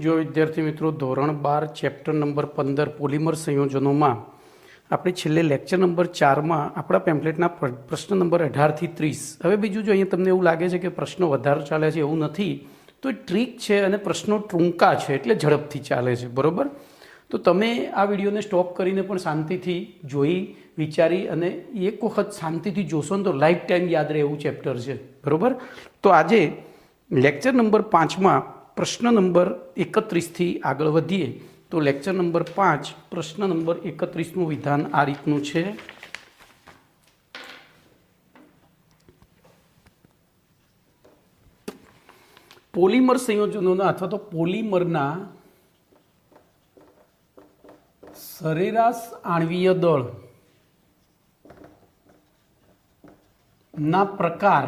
જો વિદ્યાર્થી મિત્રો ધોરણ 12 ચેપ્ટર નંબર 15 પોલિમર સંયોજનોમાં આપણે છેલ્લે લેક્ચર નંબર 4માં આપણા પેમ્પલેટના પ્રશ્ન નંબર 18 થી 30 હવે બીજું જો અહીંયા તમને એવું લાગે છે કે પ્રશ્નો વધારે ચાલે છે એવું નથી, તો એ ટ્રીક છે અને પ્રશ્નો ટૂંકા છે એટલે ઝડપથી ચાલે છે, બરાબર. તો તમે આ વિડીયોને સ્ટોપ કરીને પણ શાંતિથી જોઈ વિચારી અને એક વખત શાંતિથી જોશો ને તો લાઈફ ટાઈમ યાદ રહે એવું ચેપ્ટર છે, બરાબર. તો આજે લેક્ચર નંબર 5માં પ્રશ્ન નંબર 31થી આગળ વધીએ તો લેક્ચર નંબર 5 પ્રશ્ન નંબર 31નું વિધાન આ રીતનું છે. પોલિમર સંયોજનોના અથવા તો પોલિમરના સરેરાશ આણ્વીય દળ ના પ્રકાર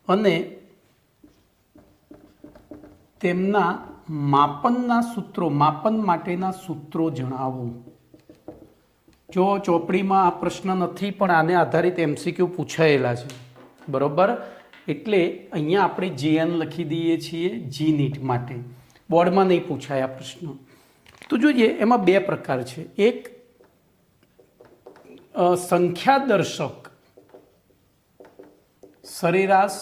અને તેમના માપનના સૂત્રો, માપન માટેના સૂત્રો જણાવો. જો ચોપડીમાં આ પ્રશ્ન નથી પણ આને આધારિત એમસીક્યુ પૂછાયેલા છે, બરોબર. એટલે અહીંયા આપણે JN લખી દઈએ છીએ જી નીટ માટે, બોર્ડમાં નહીં પૂછાય આ પ્રશ્ન. તો જોઈએ એમાં બે પ્રકાર છે. એક સંખ્યા દર્શક સરેરાશ,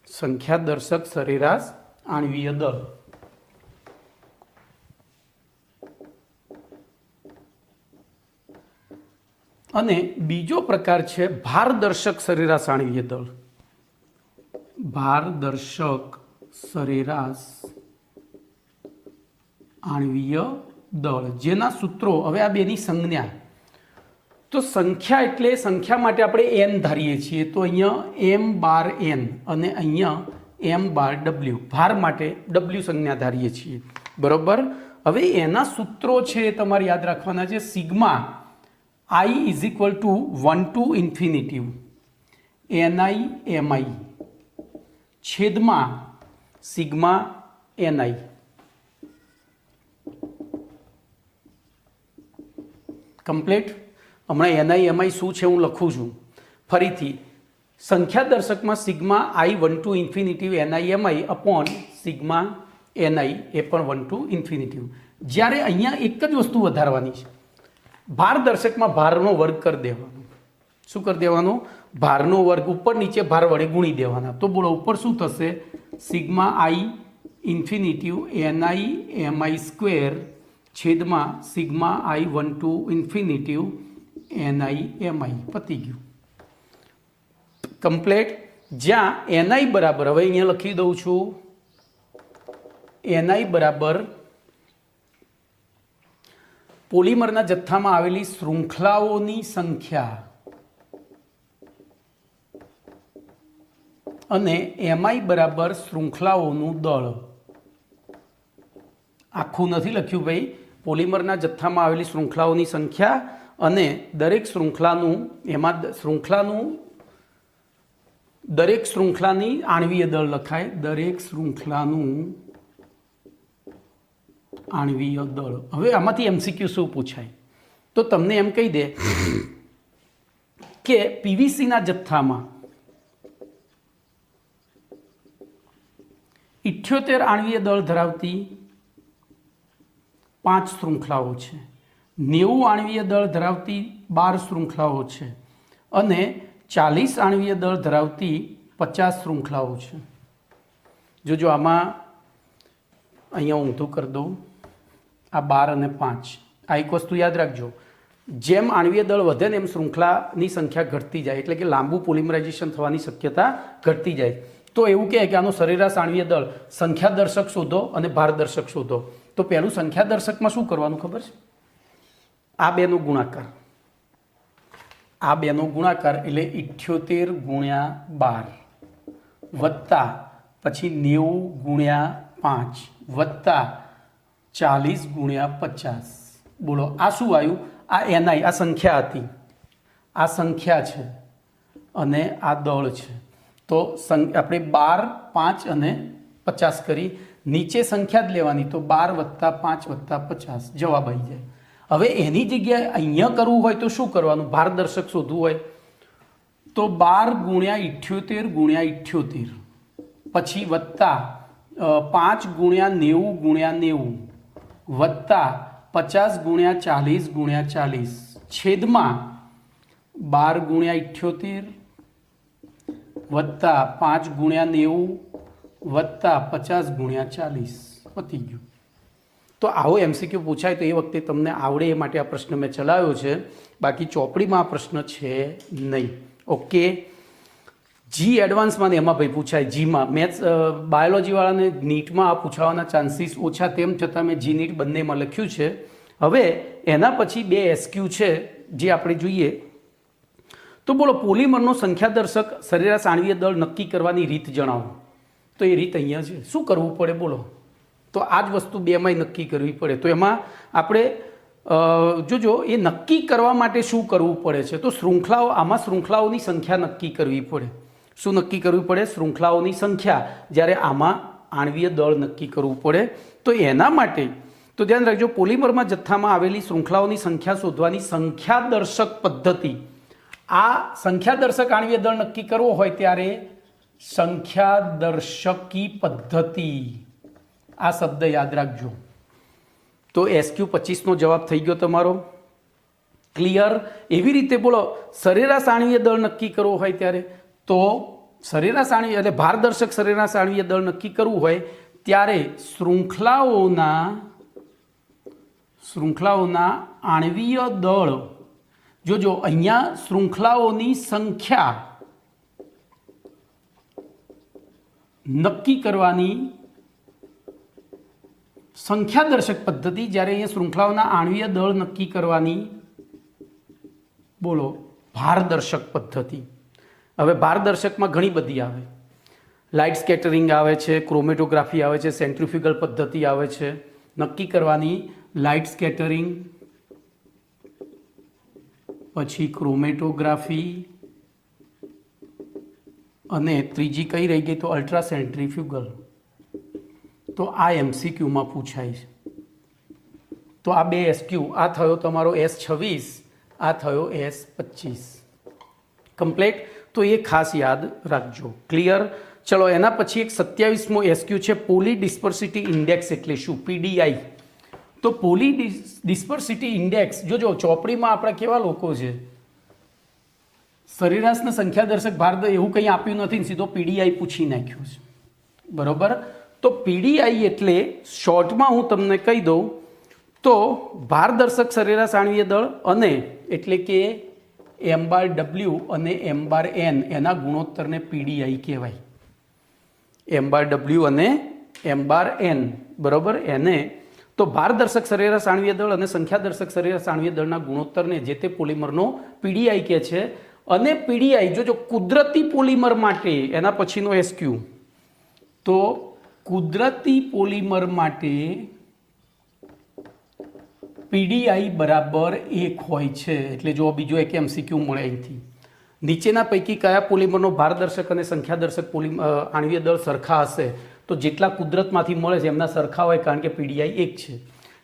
સંખ્યા દર્શક સરેરાશ આણ્વીય દળ, અને બીજો પ્રકાર છે ભારદર્શક સરેરાશ આણ્વીય દળ. ભારદર્શક સરેરાશ આણ્વીય દળ જેના સૂત્રો, હવે આ બેની સંજ્ઞા, તો સંખ્યા એટલે સંખ્યા માટે આપણે n ધારીએ છીએ, તો અહીંયા m બાર n અને અહીંયા m બાર w, ભાર માટે w સંજ્ઞા ધારીએ છીએ, બરોબર. હવે એના સૂત્રો છે તમારે યાદ રાખવાના છે. Sigma i is equal to 1 to infinitive ni mi છેદમાં સિગ્મા ni. કમ્પ્લીટ. હમણાં ni mi શું છે હું લખું છું ફરીથી. સંખ્યા દર્શકમાં sigma i 1 to infinitive ni mi upon sigma ni એ પણ 1 ટુ ઇન્ફિનિટિવ. જ્યારે અહીંયા એક જ વસ્તુ વધારવાની છે, ભાર દર્શકમાં ભારનો વર્ગ કરી દેવાનો. શું કરી દેવાનો? ભારનો વર્ગ, ઉપર નીચે ભાર વડે ગુણી દેવાના. તો બોલો ઉપર શું થશે? Sigma i infinity ni mi square છેદમાં sigma i 1 to infinitive ni mi. પતી ગયું. કમ્પ્લેટ. જ્યાં ni બરાબર, હવે અહીંયા લખી દઉં છું, ni બરાબર પોલિમરના જથ્થામાં આવેલી શૃંખલાઓની સંખ્યા અને mi બરાબર શૃંખલાઓનું દળ. આખું નથી લખ્યું ભાઈ. પોલિમરના જથ્થામાં આવેલી શૃંખલાઓની સંખ્યા અને દરેક શૃંખલાનું, એમાં દરેક શૃંખલાની આણ્વીય દળ લખાય. દરેક શૃંખલાનું આણ્વીય દળ. હવે આમાંથી એમસીક્યુ શું પૂછાય? તો તમને એમ કહી દે કે પીવીસીના જથ્થામાં 78 આણ્વીય દળ ધરાવતી 5 શૃંખલાઓ છે, 90 આણ્વીય દળ ધરાવતી 12 શૃંખલાઓ છે અને 40 આણ્વીય દળ ધરાવતી 50 શૃંખલાઓ છે. જો આમાં અહીંયા ઊંધું કરી દઉં, આ 12 અને 5. આ એક વસ્તુ યાદ રાખજો, જેમ આણ્વીય દળ વધે ને એમ શૃંખલાની સંખ્યા ઘટતી જાય, એટલે કે લાંબુ પોલિમરાઇઝેશન થવાની શક્યતા ઘટતી જાય. તો એવું કહે કે આનો સરેરાશ આણ્વીય દળ સંખ્યા દર્શક શોધો અને ભારદર્શક શોધો. તો પહેલું સંખ્યા દર્શકમાં શું કરવાનું ખબર છે? આ બેનો ગુણાકાર, આ બેનો ગુણાકાર એટલે 78 ગુણ્યા 12 વત્તા પછી 90 ગુણ્યા 5 વત્તા 40 ગુણ્યા 50. બોલો આ શું આવ્યું? આ ni, આ સંખ્યા હતી, આ સંખ્યા છે અને આ દળ છે. તો આપણે 12, 5 અને 50 કરી, નીચે સંખ્યા જ લેવાની, તો 12 વત્તા 5 વત્તા 50 જવાબ આવી જાય. હવે એની જગ્યાએ અહીંયા કરવું હોય તો શું કરવાનું? ભારદર્શક શોધવું હોય તો 12 ગુણ્યા 78 ગુણ્યા 78 પછી વત્તા 5 ગુણ્યા 90 ગુણ્યા 90 વત્તા 50 ગુણ્યા 40 ગુણ્યા 40 છેદમાં 12 ગુણ્યા 78 વત્તા 5 ગુણ્યા 90 વત્તા 50 ગુણ્યા 40 પતી ગયું. તો આવો એમસીક્યુ પૂછાય તો એ વખતે તમને આવડે એ માટે આ પ્રશ્ન મેં ચલાવ્યો છે, બાકી ચોપડીમાં આ પ્રશ્ન છે નહીં. ઓકે, જી એડવાન્સમાં ને એમાં ભાઈ પૂછાય. જીમાં મેથ્સ બાયોલોજીવાળાને નીટમાં આ પૂછાવાના ચાન્સીસ ઓછા, તેમ છતાં મેં જી નીટ બંનેમાં લખ્યું છે. હવે એના પછી 2 એસક્યુ છે જે આપણે જોઈએ. તો બોલો, પોલિમરનો સંખ્યાદર્શક સરેરાશ આણ્વીય દળ નક્કી કરવાની રીત જણાવો. તો એ રીત અહીંયા છે. શું કરવું પડે બોલો? તો આ જ વસ્તુ 2માંય નક્કી કરવી પડે. તો એમાં આપણે જોજો એ નક્કી કરવા માટે શું કરવું પડે છે. તો શૃંખલાઓની સંખ્યા નક્કી કરવી પડે. શું નક્કી કરવી પડે? શૃંખલાઓની સંખ્યા. જ્યારે આમાં આણ્વીય દળ નક્કી કરવું પડે તો એના માટે તો ધ્યાન રાખજો, પોલિમરમાં જથ્થામાં આવેલી શૃંખલાઓની સંખ્યા શોધવાની સંખ્યાદર્શક પદ્ધતિ. આ સંખ્યાદર્શક આણ્વીય દળ નક્કી કરવો હોય ત્યારે સંખ્યાદર્શકી પદ્ધતિ, આ શબ્દ યાદ રાખજો. તો SQ 25નો જવાબ થઈ ગયો તમારો. ક્લિયર? એવી રીતે બોલો, સરેરાશ આણ્વીય દળ નક્કી કરવો હોય ત્યારે તો સરેરાશ આણ્વીય એટલે ભારદર્શક સરેરાશ આણ્વીય દળ નક્કી કરવું હોય ત્યારે શૃંખલાઓના આણ્વીય દળ, જોજો અહીંયા શૃંખલાઓની સંખ્યા નક્કી કરવાની સંખ્યાદર્શક પદ્ધતિ, જ્યારે અહીંયા શૃંખલાઓના આણ્વીય દળ નક્કી કરવાની બોલો ભારદર્શક પદ્ધતિ. હવે ભારદર્શકમાં ઘણી બધી આવે. લાઇટ સ્કેટરિંગ આવે છે, ક્રોમેટોગ્રાફી આવે છે, સેન્ટ્રીફ્યુગલ પદ્ધતિ આવે છે. નક્કી કરવાની લાઇટ સ્કેટરિંગ, પછી ક્રોમેટોગ્રાફી, અને ત્રીજી કઈ રહી ગઈ? તો અલ્ટ્રા સેન્ટ્રીફ્યુગલ. તો આ એમસીક્યુમાં પૂછાય છે. તો આ 2 એસક્યુ, આ થયો તમારો S26, આ થયો S25. કમ્પ્લીટ? તો એ ખાસ યાદ રાખજો. ક્લિયર? ચલો, એના પછી એક 27મો એસક્યુ છે, પોલી ડિસ્પર્સિટી ઇન્ડેક્સ એટલે શું? PDI. તો પોલી ડિસ્પર્સિટી ઇન્ડેક્સ, જોજો ચોપડીમાં આપણા કેવા લોકો છે, સરેરાશના સંખ્યાદર્શક ભાર એવું કંઈ આપ્યું નથી, સીધો PDI પૂછી નાખ્યું છે. બરોબર? તો PDI એટલે શોર્ટમાં હું તમને કહી દઉં તો ભારદર્શક સરેરાશ આણ્વીય દળ, અને એટલે કે M/W અને M/N, એના ગુણોત્તરને PDI કહેવાય. M/W અને M/N, બરોબર? એને તો ભારદર્શક સરેરાશ આણ્વીય દળ અને સંખ્યાદર્શક સરેરાશ આણ્વીય દળના ગુણોત્તરને જે તે પોલિમરનો PDI કહે છે. અને PDI જોજો કુદરતી પોલિમર માટે, એના પછીનો એસક્યુ, તો કુદરતી પોલિમર માટે PDI બરાબર 1 હોય છે. એટલે જો બીજો એક MCQ મળે અહીંથી, નીચેના પૈકી કયા પોલિમરનો ભારદર્શક અને સંખ્યાદર્શક આણ્વીય દળ સરખા હશે? તો જેટલા કુદરતમાંથી મળે છે એમના સરખા હોય, કારણ કે PDI 1 છે.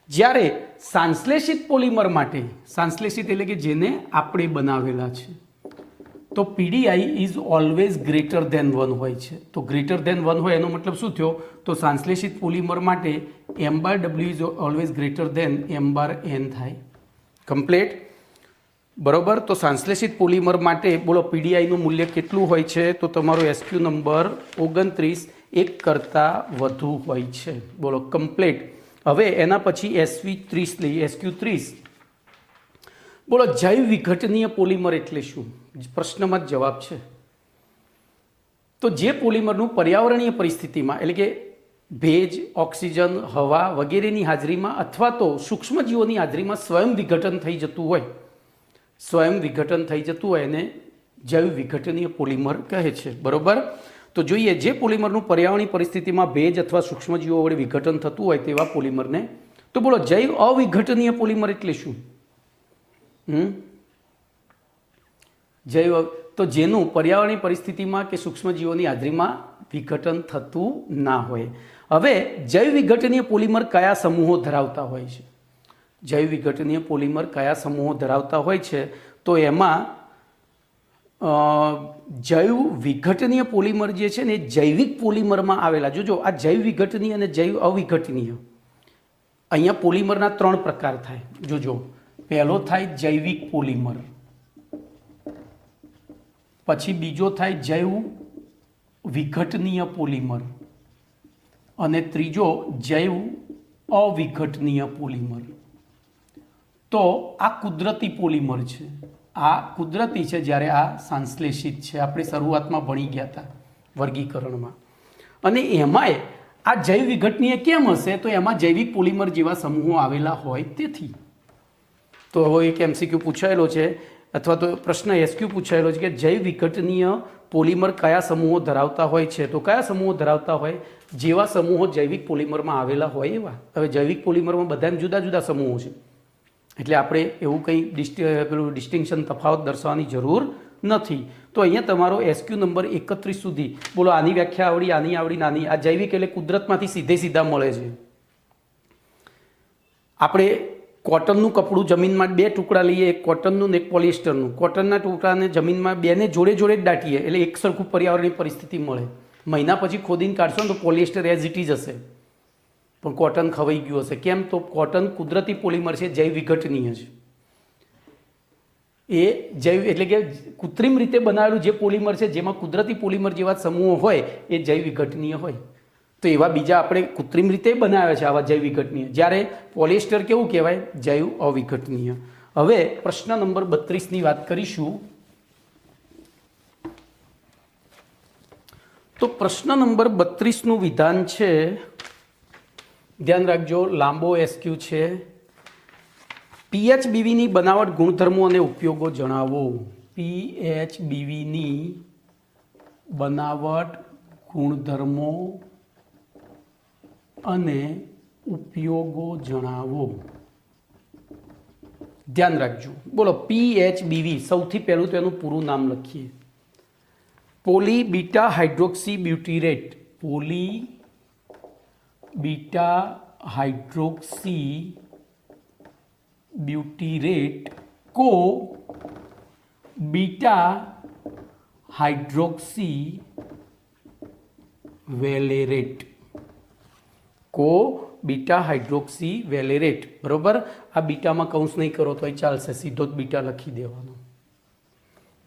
જ્યારે સંશ્લેષિત પોલિમર માટે, સંશ્લેષિત એટલે કે જેને આપણે બનાવેલા છે, તો PDI is always greater than 1 હોય છે. તો ગ્રેટર ધેન 1 હોય એનો મતલબ શું થયો? તો સંશ્લેષિત પોલિમર માટે M/W is always greater than M/N થાય. કમ્પ્લીટ? બરોબર? તો સંશ્લેષિત પોલિમર માટે બોલો PDI નું મૂલ્ય કેટલું હોય છે? તો તમારો એસક્યુ નંબર 29 1 કરતાં વધુ હોય છે. બોલો કમ્પ્લીટ. હવે એના પછી SV30 લઈએ, SQ30. બોલો જૈવ વિઘટનીય પોલિમર એટલે શું? પ્રશ્નમાં જ જવાબ છે. તો જે પોલિમરનું પર્યાવરણીય પરિસ્થિતિમાં, એટલે કે ભેજ, ઓક્સિજન, હવા વગેરેની હાજરીમાં અથવા તો સૂક્ષ્મજીવોની હાજરીમાં સ્વયં વિઘટન થઈ જતું હોય એને જૈવ વિઘટનીય પોલિમર કહે છે. બરોબર? તો જોઈએ, જે પોલિમરનું પર્યાવરણીય પરિસ્થિતિમાં ભેજ અથવા સૂક્ષ્મજીવો વડે વિઘટન થતું હોય તેવા પોલિમરને. તો બોલો જૈવ અવિઘટનીય પોલિમર એટલે શું? જૈવ, તો જેનું પર્યાવરણીય પરિસ્થિતિમાં કે સૂક્ષ્મજીવોની હાજરીમાં વિઘટન થતું ના હોય. હવે જૈવ વિઘટનીય પોલિમર કયા સમૂહો ધરાવતા હોય છે? જૈવ વિઘટનીય પોલિમર કયા સમૂહો ધરાવતા હોય છે? તો એમાં જૈવ વિઘટનીય પોલિમર જે છે ને એ જૈવિક પોલિમરમાં આવેલા, જોજો આ જૈવ વિઘટનીય અને જૈવ અવિઘટનીય, અહીંયા પોલિમરના 3 પ્રકાર થાય. જોજો, પહેલો થાય જૈવિક પોલિમર, પછી બીજો થાય જૈવ વિઘટનીય પોલિમર અને ત્રીજો જૈવ અવિઘટનીય પોલિમર. તો આ કુદરતી પોલિમર છે, આ કુદરતી છે, જ્યારે આ સંશ્લેષિત છે. આપણે શરૂઆતમાં ભણી ગયા હતા વર્ગીકરણમાં. અને એમાંય આ જૈવ વિઘટનીય કેમ હશે? તો એમાં જૈવિક પોલિમર જેવા સમૂહો આવેલા હોય તેથી. તો એક MCQ પૂછાયેલો છે અથવા તો પ્રશ્ન SQ પૂછાયેલો છે કે જૈવ વિઘટનીય પોલિમર કયા સમૂહો ધરાવતા હોય છે? તો કયા સમૂહો ધરાવતા હોય? જેવા સમૂહો જૈવિક પોલિમરમાં આવેલા હોય એવા. હવે જૈવિક પોલિમરમાં બધાને જુદા જુદા સમૂહો છે, એટલે આપણે એવું કંઈ પેલું ડિસ્ટિંક્શન તફાવત દર્શાવવાની જરૂર નથી. તો અહીંયા તમારો SQ નંબર 31 સુધી, બોલો આની વ્યાખ્યા આવડી, આની આવડી, નાની. આ જૈવિક એટલે કુદરતમાંથી સીધા મળે છે. આપણે કોટનનું કપડું જમીનમાં 2 ટુકડા લઈએ, એક કોટનનું ને એક પોલિએસ્ટરનું. કોટનના ટુકડાને જમીનમાં 2ને જોડે જ દાટીએ એટલે એક સરખું પર્યાવરણની પરિસ્થિતિ મળે. મહિના પછી ખોદીને કાઢશો ને તો પોલિએસ્ટર એઝ ઇટ ઇઝ હશે, પણ કોટન ખવાઈ ગયું હશે. કેમ? તો કોટન કુદરતી પોલિમર છે, જૈવ વિઘટનીય છે. એ જૈવ એટલે કે કૃત્રિમ રીતે બનાવેલું જે પોલિમર છે, જેમાં કુદરતી પોલિમર જેવા સમૂહો હોય એ જૈવ વિઘટનીય હોય. તો એવા બીજા આપણે કૃત્રિમ રીતે બનાવ્યા છે આવા જૈવ વિઘટનીય. જ્યારે પોલિએસ્ટર કેવું કહેવાય? જૈવ અવિઘટનીય. હવે પ્રશ્ન નંબર 32ની વાત કરીશું. તો પ્રશ્ન નંબર 32નું વિધાન છે, ધ્યાન રાખજો, લાંબો SQ છે. PHBVની બનાવટ, ગુણધર્મો અને ઉપયોગો જણાવો. PHBVની બનાવટ, ગુણધર્મો અને ઉપયોગો જણાવો. ધ્યાન રાખજો. બોલો PHBV, સૌથી પહેલું તો એનું પૂરું નામ લખીએ. Poly beta hydroxy butyrate. Poly beta hydroxy butyrate co beta hydroxy વેલેરેટ. કો બીટા હાઇડ્રોક્સી વેલેરેટ. બરોબર? આ બીટામાં કૌંસ નહીં કરો તો ચાલશે, સીધો જ બીટા લખી દેવાનો.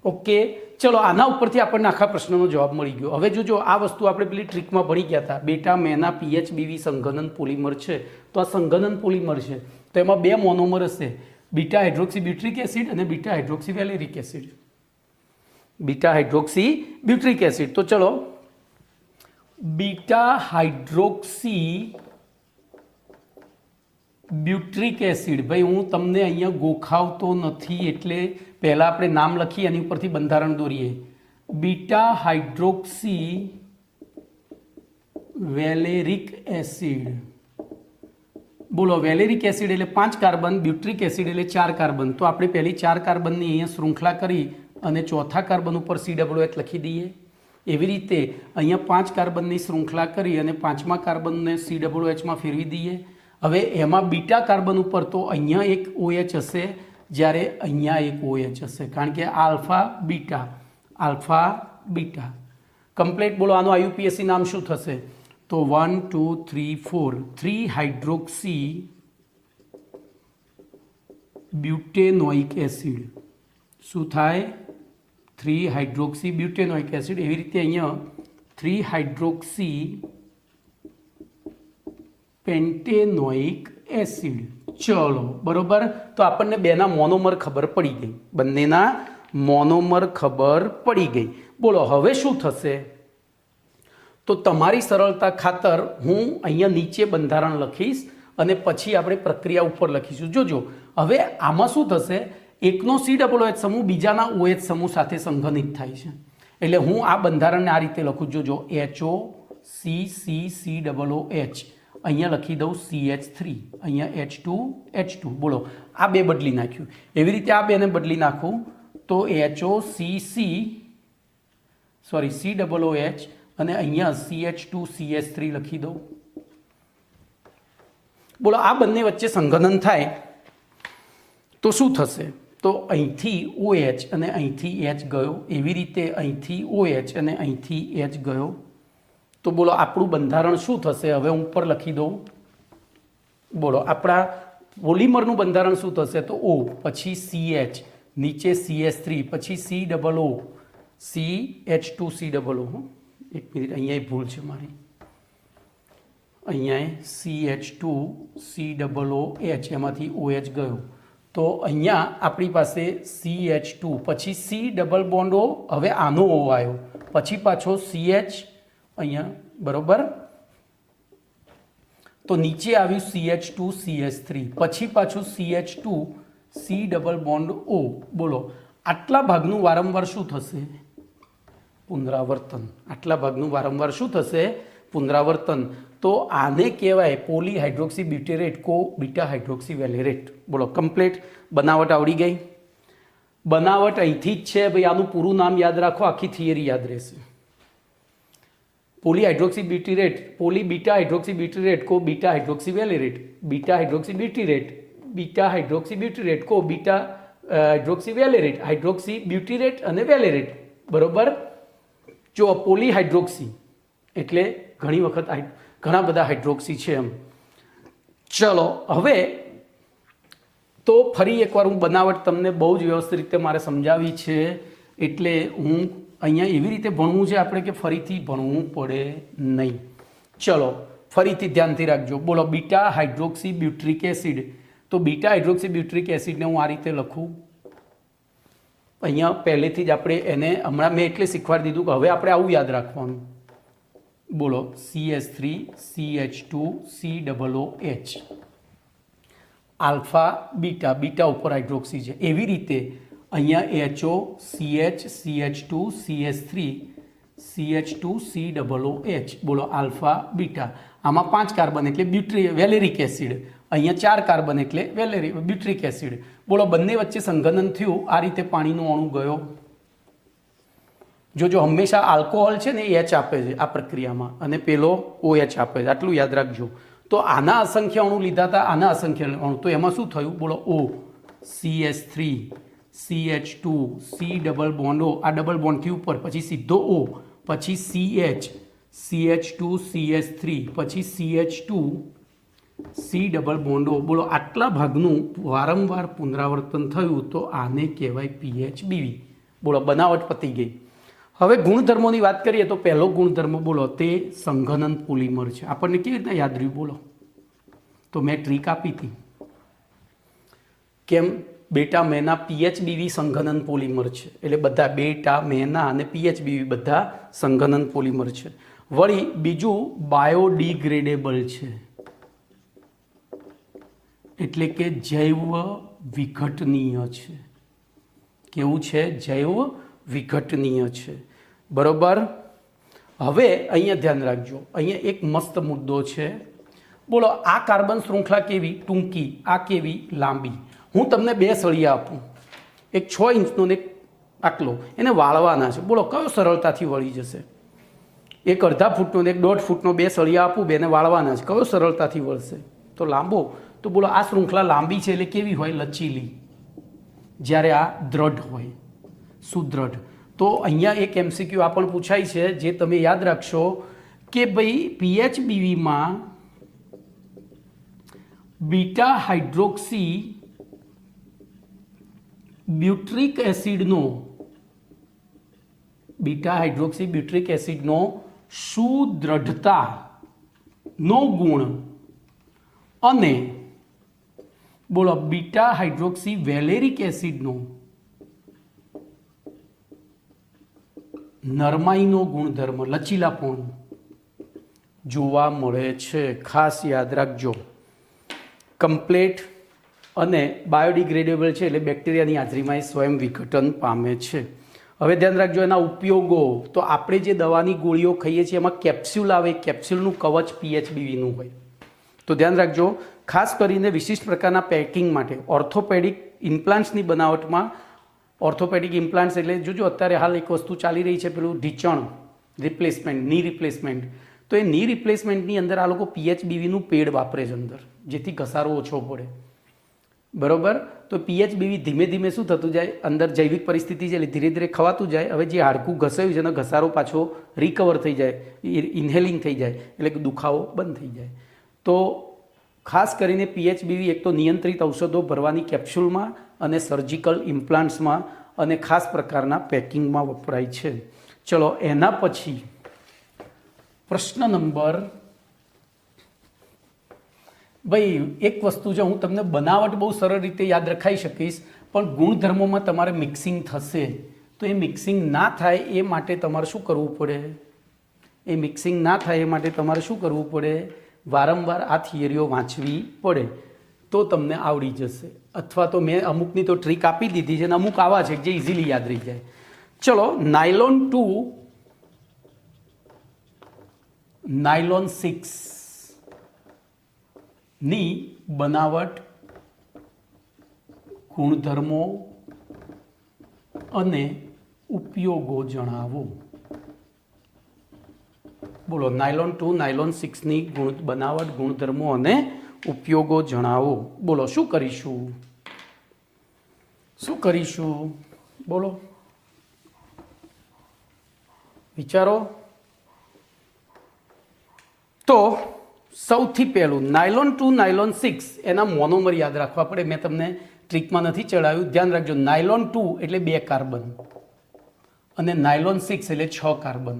ઓકે, ચલો આના ઉપરથી આપણને આખા પ્રશ્નનો જવાબ મળી ગયો. હવે જોજો, આ વસ્તુ આપણે પેલી ટ્રીકમાં ભણી ગયા હતા. બેટા મેના PHBV સંઘનન પોલિમર છે, તો આ સંઘનન પોલિમર છે, તો એમાં 2 મોનોમર હશે, બીટા હાઇડ્રોક્સી બ્યુટ્રિક એસિડ અને beta hydroxy valeric acid. Beta hydroxy butyric acid. તો ચલો, બીટા હાઇડ્રોક્સી બ્યુટ્રિક એસિડ. ભાઈ હું તમને અહીંયા ગોખાવતો નથી, એટલે પહેલાં આપણે નામ લખીએ, એની ઉપરથી બંધારણ દોરીએ. Beta hydroxy valeric acid. બોલો, વેલેરિક એસિડ એટલે 5 કાર્બન, બ્યુટ્રિક એસિડ એટલે 4 કાર્બન. તો આપણે પહેલી 4 કાર્બનની અહીંયા શૃંખલા કરી અને ચોથા કાર્બન ઉપર COOH લખી દઈએ. એવી રીતે અહીંયા 5 કાર્બનની શૃંખલા કરી અને 5મા કાર્બનને COOHમાં ફેરવી દઈએ. હવે એમાં બીટા કાર્બન ઉપર તો અહીંયા એક OH હશે, જ્યારે અહીંયા એક OH હશે, કારણ કે આલ્ફા બીટા કમ્પ્લીટ. બોલો આનું IUPAC નામ શું થશે? તો 1 2 3 4 3 હાઇડ્રોક્સી બ્યુટેનોઇક એસિડ. શું થાય? 3 હાઇડ્રોક્સી બ્યુટેનોઇક એસિડ. એવી રીતે અહીંયા 3 હાઇડ્રોક્સી પેન્ટેનોઇક એસિડ. ચલો, બરોબર. તો આપણને બેના મોનોમર ખબર પડી ગઈ, બંનેના મોનોમર ખબર પડી ગઈ. બોલો હવે શું થશે? તો તમારી સરળતા ખાતર હું અહીંયા નીચે બંધારણ લખીશ અને પછી આપણે પ્રક્રિયા ઉપર લખીશું. જોજો, હવે આમાં શું થશે? એકનો COOH સમૂહ બીજાના OH સમૂહ સાથે સંઘનિત થાય છે, એટલે હું આ બંધારણને આ રીતે લખું. જોજો, HOCCCOOH, અહીંયા લખી દઉં CH3, અહીંયા H2. બોલો, આ 2 બદલી નાખ્યું. એવી રીતે આ 2ને બદલી નાખું તો COOH અને અહીંયા CH2CH3 લખી દઉં. બોલો, આ બંને વચ્ચે સંઘનન થાય તો શું થશે? તો અહીંથી OH અને અહીંથી H ગયો, એવી રીતે અહીંથી OH અને અહીંથી H ગયો. તો બોલો આપણું બંધારણ શું થશે? હવે હું ઉપર લખી દઉં. બોલો આપણા પોલિમરનું બંધારણ શું થશે? તો O પછી CH, નીચે CH3, પછી COO, CH2COO. એક મિનિટ, અહીંયા ભૂલ છે મારી. અહીંયા CH2COOH, એમાંથી OH ગયો. તો અહીંયા આપણી પાસે CH2, પછી C ડબલ બોન્ડ O, હવે આનો O આવ્યો, પછી પાછો CH અહીંયા, બરોબર. તો નીચે આવ્યું CH2 CH3, પછી પાછું CH2 C double bond O. બોલો આટલા ભાગનું વારંવાર શું થશે? પુનરાવર્તન. આટલા ભાગનું વારંવાર શું થશે? પુનરાવર્તન. તો આને કહેવાય પોલીહાઇડ્રોક્સી બ્યુટેરેટ કો બીટા હાઇડ્રોક્સી વેલેરેટ. બોલો કમ્પ્લીટ બનાવટ આવડી ગઈ. બનાવટ અહીંથી જ છે ભાઈ, આનું પૂરું નામ યાદ રાખો, આખી થિયરી યાદ રહેશે. Polyhydroxy butyrate, poly beta hydroxy butyrate co beta hydroxy valerate, beta hydroxy butyrate, beta hydroxy butyrate co beta hydroxy valerate, hydroxy butyrate અને વેલેરેટ. બરોબર. જો પોલીહાઇડ્રોક્સી એટલે ઘણી વખત ઘણા બધા હાઇડ્રોક્સી છે એમ. ચલો હવે તો ફરી એકવાર હું બનાવટ તમને બહુ જ વ્યવસ્થિત રીતે મારે સમજાવી છે, એટલે હું અહીંયા એવી રીતે ભણવું છે આપણે કે ફરીથી ભણવું પડે નહીં. ચલો ફરીથી ધ્યાનથી રાખજો. બોલો બીટા હાઇડ્રોક્સી બ્યુટ્રિક એસિડ. તો બીટા હાઇડ્રોક્સી બ્યુટ્રિક એસિડને હું આ રીતે લખું. અહીંયા પહેલેથી જ આપણે એને હમણાં મેં એટલે શીખવાડી દીધું કે હવે આપણે આવું યાદ રાખવાનું. બોલો CH3 CH2 COOH, alpha beta, beta ઉપર હાઇડ્રોક્સી છે. એવી રીતે અહીંયા HO CH CH2 CH3 CH2 COOH. બોલો આલ્ફા બીટા. આમાં 5 કાર્બન એટલે વેલેરિક એસિડ, અહીંયા 4 કાર્બન એટલે બ્યુટ્રિક એસિડ. બોલો બંને વચ્ચે સંઘનન થયું, આ રીતે પાણીનો અણુ ગયો. જો હંમેશા આલ્કોહોલ છે ને H આપે છે આ પ્રક્રિયામાં, અને પેલો OH આપે છે, આટલું યાદ રાખજો. તો આના અસંખ્ય અણુ લીધા હતા, આના અસંખ્ય અણુ, તો એમાં શું થયું? બોલો O CH3 CH2 C double bond O, આ ડબલ બોન્ડથી ઉપર, પછી સીધો O, પછી CH CH2 CH3, પછી CH2 C double bond O. બોલો આટલા ભાગનું વારંવાર પુનરાવર્તન થયું, તો આને કહેવાય PHBV. બોલો બનાવટ પતી ગઈ. હવે ગુણધર્મોની વાત કરીએ તો પહેલો ગુણધર્મ બોલો તે સંઘનન પોલિમર છે. આપણને કેવી રીતના યાદ રહ્યું? બોલો તો મેં ટ્રીક આપી હતી. કેમ? બેટા મેના PHBV સંઘનન પોલિમર છે, એટલે બધા બેટા મેના અને PHBV બધા સંઘનન પોલિમર છે. વળી બીજું બાયોડિગ્રેડેબલ છે, એટલે કે જૈવ વિઘટનીય છે. કેવું છે? જૈવ વિઘટનીય છે. બરોબર. હવે અહીંયા ધ્યાન રાખજો, અહીંયા એક મસ્ત મુદ્દો છે. બોલો આ કાર્બન શૃંખલા કેવી ટૂંકી, આ કેવી લાંબી. હું તમને 2 સળિયા આપું, એક 6 ઇંચનો ને એક આટલો, એને વાળવાના છે. બોલો કયો સરળતાથી વળી જશે? એક અડધા ફૂટનો ને એક 1.5 ફૂટનો 2 સળિયા આપું, બેને વાળવાના છે, કયો સરળતાથી વળશે? તો લાંબો. તો બોલો આ શૃંખલા લાંબી છે એટલે કેવી હોય? લચીલી. જ્યારે આ દ્રઢ હોય, સુદ્રઢ. તો અહીંયા એક MCQ આ પણ પૂછાય છે, જે તમે યાદ રાખશો કે ભાઈ PHBVમાં બીટા હાઇડ્રોક્સી બ્યુટ્રિક એસિડનો, બીટા હાઇડ્રોક્સી બ્યુટ્રિક એસિડનો સુદ્રઢતાનો ગુણ અને બોલો બીટા હાઇડ્રોક્સી વેલેરિક એસિડનો નરમાઈનો ગુણધર્મ, લચીલાપણું જોવા મળે છે. ખાસ યાદ રાખજો. કમ્પ્લેટ અને બાયોડિગ્રેડેબલ છે, એટલે બેક્ટેરિયાની હાજરીમાં એ સ્વયં વિઘટન પામે છે. હવે ધ્યાન રાખજો એના ઉપયોગો. તો આપણે જે દવાની ગોળીઓ ખાઈએ છીએ એમાં કેપ્સ્યુલ આવે, કેપ્સ્યુલનું કવચ PHBVનું હોય. તો ધ્યાન રાખજો. ખાસ કરીને વિશિષ્ટ પ્રકારના પેકિંગ માટે ઓર્થોપેડિક ઇમ્પ્લાન્ટ્સની બનાવટમાં, ઓર્થોપેડિક ઇમ્પ્લાન્ટ્સ એટલે જોજો અત્યારે હાલ એક વસ્તુ ચાલી રહી છે, પેલું ઢીંચણ રિપ્લેસમેન્ટ, ની રિપ્લેસમેન્ટ. તો એ ની રિપ્લેસમેન્ટની અંદર આ લોકો PHBVનું પેડ વાપરે છે અંદર, જેથી ઘસારો ઓછો પડે. બરોબર. તો પીએચબીવી ધીમે ધીમે શું થતું જાય, અંદર જૈવિક પરિસ્થિતિ છે એટલે ધીરે ધીરે ખવાતું જાય. હવે જે હાડકું ઘસાયું છે એનો ઘસારો પાછો રિકવર થઈ જાય, ઇન્હેલિંગ થઈ જાય, એટલે કે દુખાવો બંધ થઈ જાય. તો ખાસ કરીને પીએચબીવી એક તો નિયંત્રિત ઔષધો ભરવાની કેપ્સ્યુલમાં અને સર્જિકલ ઇમ્પ્લાન્ટ્સમાં અને ખાસ પ્રકારના પેકિંગમાં વપરાય છે. ચલો એના પછી પ્રશ્ન નંબર, ભાઈ એક વસ્તુ છે, હું તમને બનાવટ બહુ સરળ રીતે યાદ રખાઈ શકીશ, પણ ગુણધર્મોમાં તમારે મિક્સિંગ થશે. તો એ મિક્સિંગ ના થાય એ માટે તમારે શું કરવું પડે? એ મિક્સિંગ ના થાય એ માટે તમારે શું કરવું પડે? વારંવાર આ થિયરીઓ વાંચવી પડે, તો તમને આવડી જશે. અથવા તો મેં અમુકની તો ટ્રીક આપી દીધી છે અને અમુક આવા છે જે ઇઝીલી યાદ રહી જાય. ચલો, નાયલોન 2 નાયલોન 6 ની બનાવટ, ગુણધર્મો અને ઉપયોગો જણાવો. બોલો, નાયલોન 2 નાયલોન 6 ની બનાવટ, ગુણધર્મો અને ઉપયોગો જણાવો. બોલો, શું કરીશું? શું કરીશું? બોલો, વિચારો. તો સૌથી પહેલું નાયલોન 2 નાયલોન 6 એના મોનોમર યાદ રાખવા પડે. મેં તમને ટ્રીકમાં નથી ચડાવ્યું, ધ્યાન રાખજો. નાયલોન 2 એટલે 2 કાર્બન અને નાયલોન 6 એટલે 6 કાર્બન.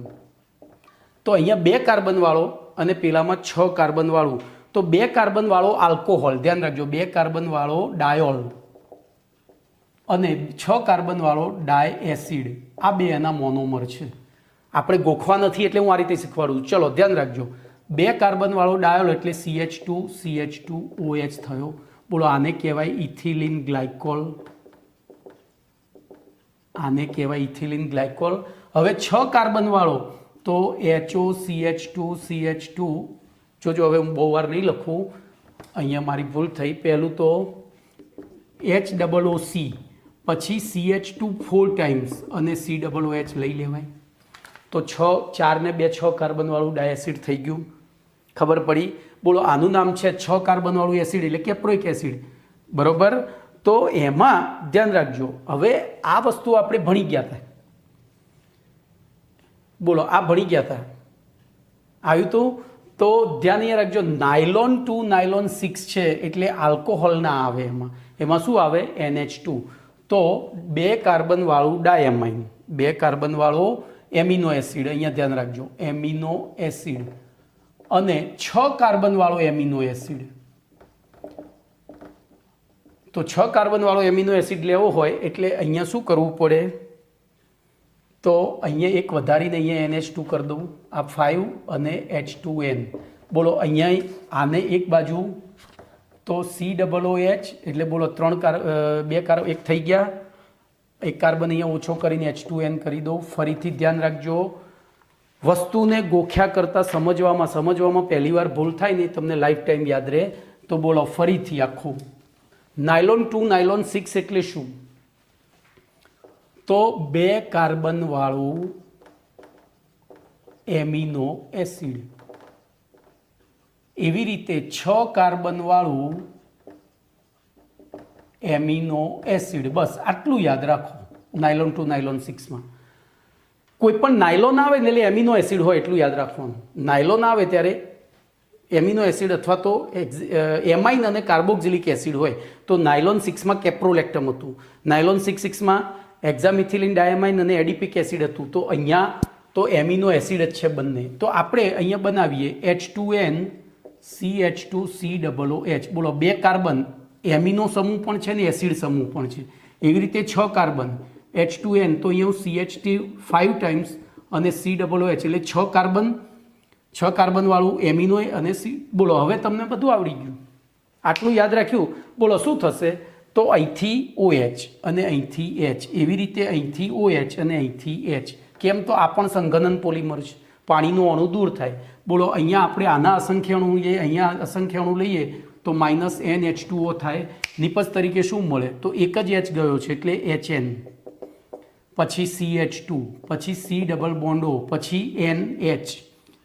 તો અહીંયા 2 કાર્બન વાળો અને પેલામાં 6 કાર્બન વાળું. તો 2 કાર્બન વાળો આલ્કોહોલ, ધ્યાન રાખજો, 2 કાર્બન વાળો ડાયોલ અને 6 કાર્બન વાળો ડાય એસિડ. આ બે એના મોનોમર છે. આપણે ગોખવા નથી એટલે હું આ રીતે શીખવાડું. ચલો ધ્યાન રાખજો. 2 કાર્બન વાળો ડાયોલ એટલે CH2OH થયો. બોલો, આને કહેવાય ઇથિલિન ગ્લાયકોલ. આને કહેવાય ઇથિલિન ગ્લાયકોલ. હવે 6 કાર્બન વાળો તો HOCH2CH2. જોજો, હવે હું બહુ વાર નહીં લખું, અહીંયા મારી ભૂલ થઈ. પહેલું તો HOOC, પછી CH2 4 ટાઈમ્સ અને COOH લઈ લેવાય. તો 4 ને 2 6 કાર્બન વાળું ડાયએસિડ થઈ ગયું. ખબર પડી? બોલો, આનું નામ છે 6 કાર્બન વાળું એસિડ એટલે કેપ્રોઇક એસિડ. બરોબર. તો એમાં ધ્યાન રાખજો, હવે આ વસ્તુ આપણે ભણી ગયા હતા. બોલો, આ ભણી ગયા હતા, આવ્યું હતું. તો ધ્યાન એ રાખજો, નાયલોન 2 નાયલોન 6 છે એટલે આલ્કોહોલ ના આવે. એમાં શું આવે? NH2. તો 2 કાર્બન વાળું ડાયમાઇન, 2 કાર્બન વાળો એમિનો એસિડ, અહીંયા ધ્યાન રાખજો, એમિનો એસિડ, અને 6 કાર્બન વાળો એમિનો એસિડ. તો 6 કાર્બન વાળો એમિનો એસિડ લેવો હોય એટલે અહીંયા શું કરવું પડે? તો અહીંયા એક વધારીને અહીંયા NH2 કરી દઉં, આ 5 અને H2N. બોલો, અહીંયા આને એક બાજુ તો COOH એટલે બોલો 1 થઈ ગયા. 1 કાર્બન અહીંયા ઓછો કરીને H2N કરી દઉં. ફરીથી ધ્યાન રાખજો, વસ્તુને ગોખ્યા કરતાં સમજવામાં પહેલી વાર ભૂલ થાય ને તમને લાઈફ ટાઈમ યાદ રહે. તો બોલો ફરીથી આખું. નાયલોન 2 નાયલોન 6 એટલે શું? તો 2 કાર્બન વાળું એમિનો એસિડ. એવી રીતે 6 કાર્બન વાળું એમિનો એસિડ. બસ આટલું યાદ રાખો નાયલોન 2 નાયલોન 6માં. કોઈ પણ નાયલોન આવે ને એટલે એમિનો એસિડ હોય એટલું યાદ રાખવાનું. નાયલોન આવે ત્યારે એમિનો એસિડ અથવા તો એમાઇન અને કાર્બોક્સિલિક એસિડ હોય. તો નાયલોન 6માં કેપ્રોલેક્ટમ હતું, નાયલોન 6:6માં હેક્ઝામિથિલિન ડાયમાઇન અને એડિપિક એસિડ હતું. તો અહીંયા તો એમિનો એસિડ જ છે બંને. તો આપણે અહીંયા બનાવીએ H2N CH2COOH. બોલો, 2 કાર્બન એમિનો સમૂહ પણ છે ને એસિડ સમૂહ પણ છે. એવી રીતે 6 કાર્બન H2N, તો અહીંયા CH2 5 ટાઈમ્સ અને COOH એટલે 6 કાર્બન વાળું એમિનો અને બોલો, હવે તમને બધું આવડી ગયું, આટલું યાદ રાખ્યું. બોલો શું થશે? તો અહીંથી OH અને અહીંથી H, એવી રીતે અહીંથી OH અને અહીંથી H. કેમ? તો આ પણ સંઘનન પોલિમર છે, પાણીનું અણુ દૂર થાય. બોલો, અહીંયા આપણે આના અસંખ્ય અણુ લઈએ, અહીંયા અસંખ્ય અણુ લઈએ તો -NH2O થાય. નિપજ તરીકે શું મળે? તો એક જ H ગયો છે એટલે HN, પછી CH2, પછી C ડબલ બોન્ડ O, પછી NH,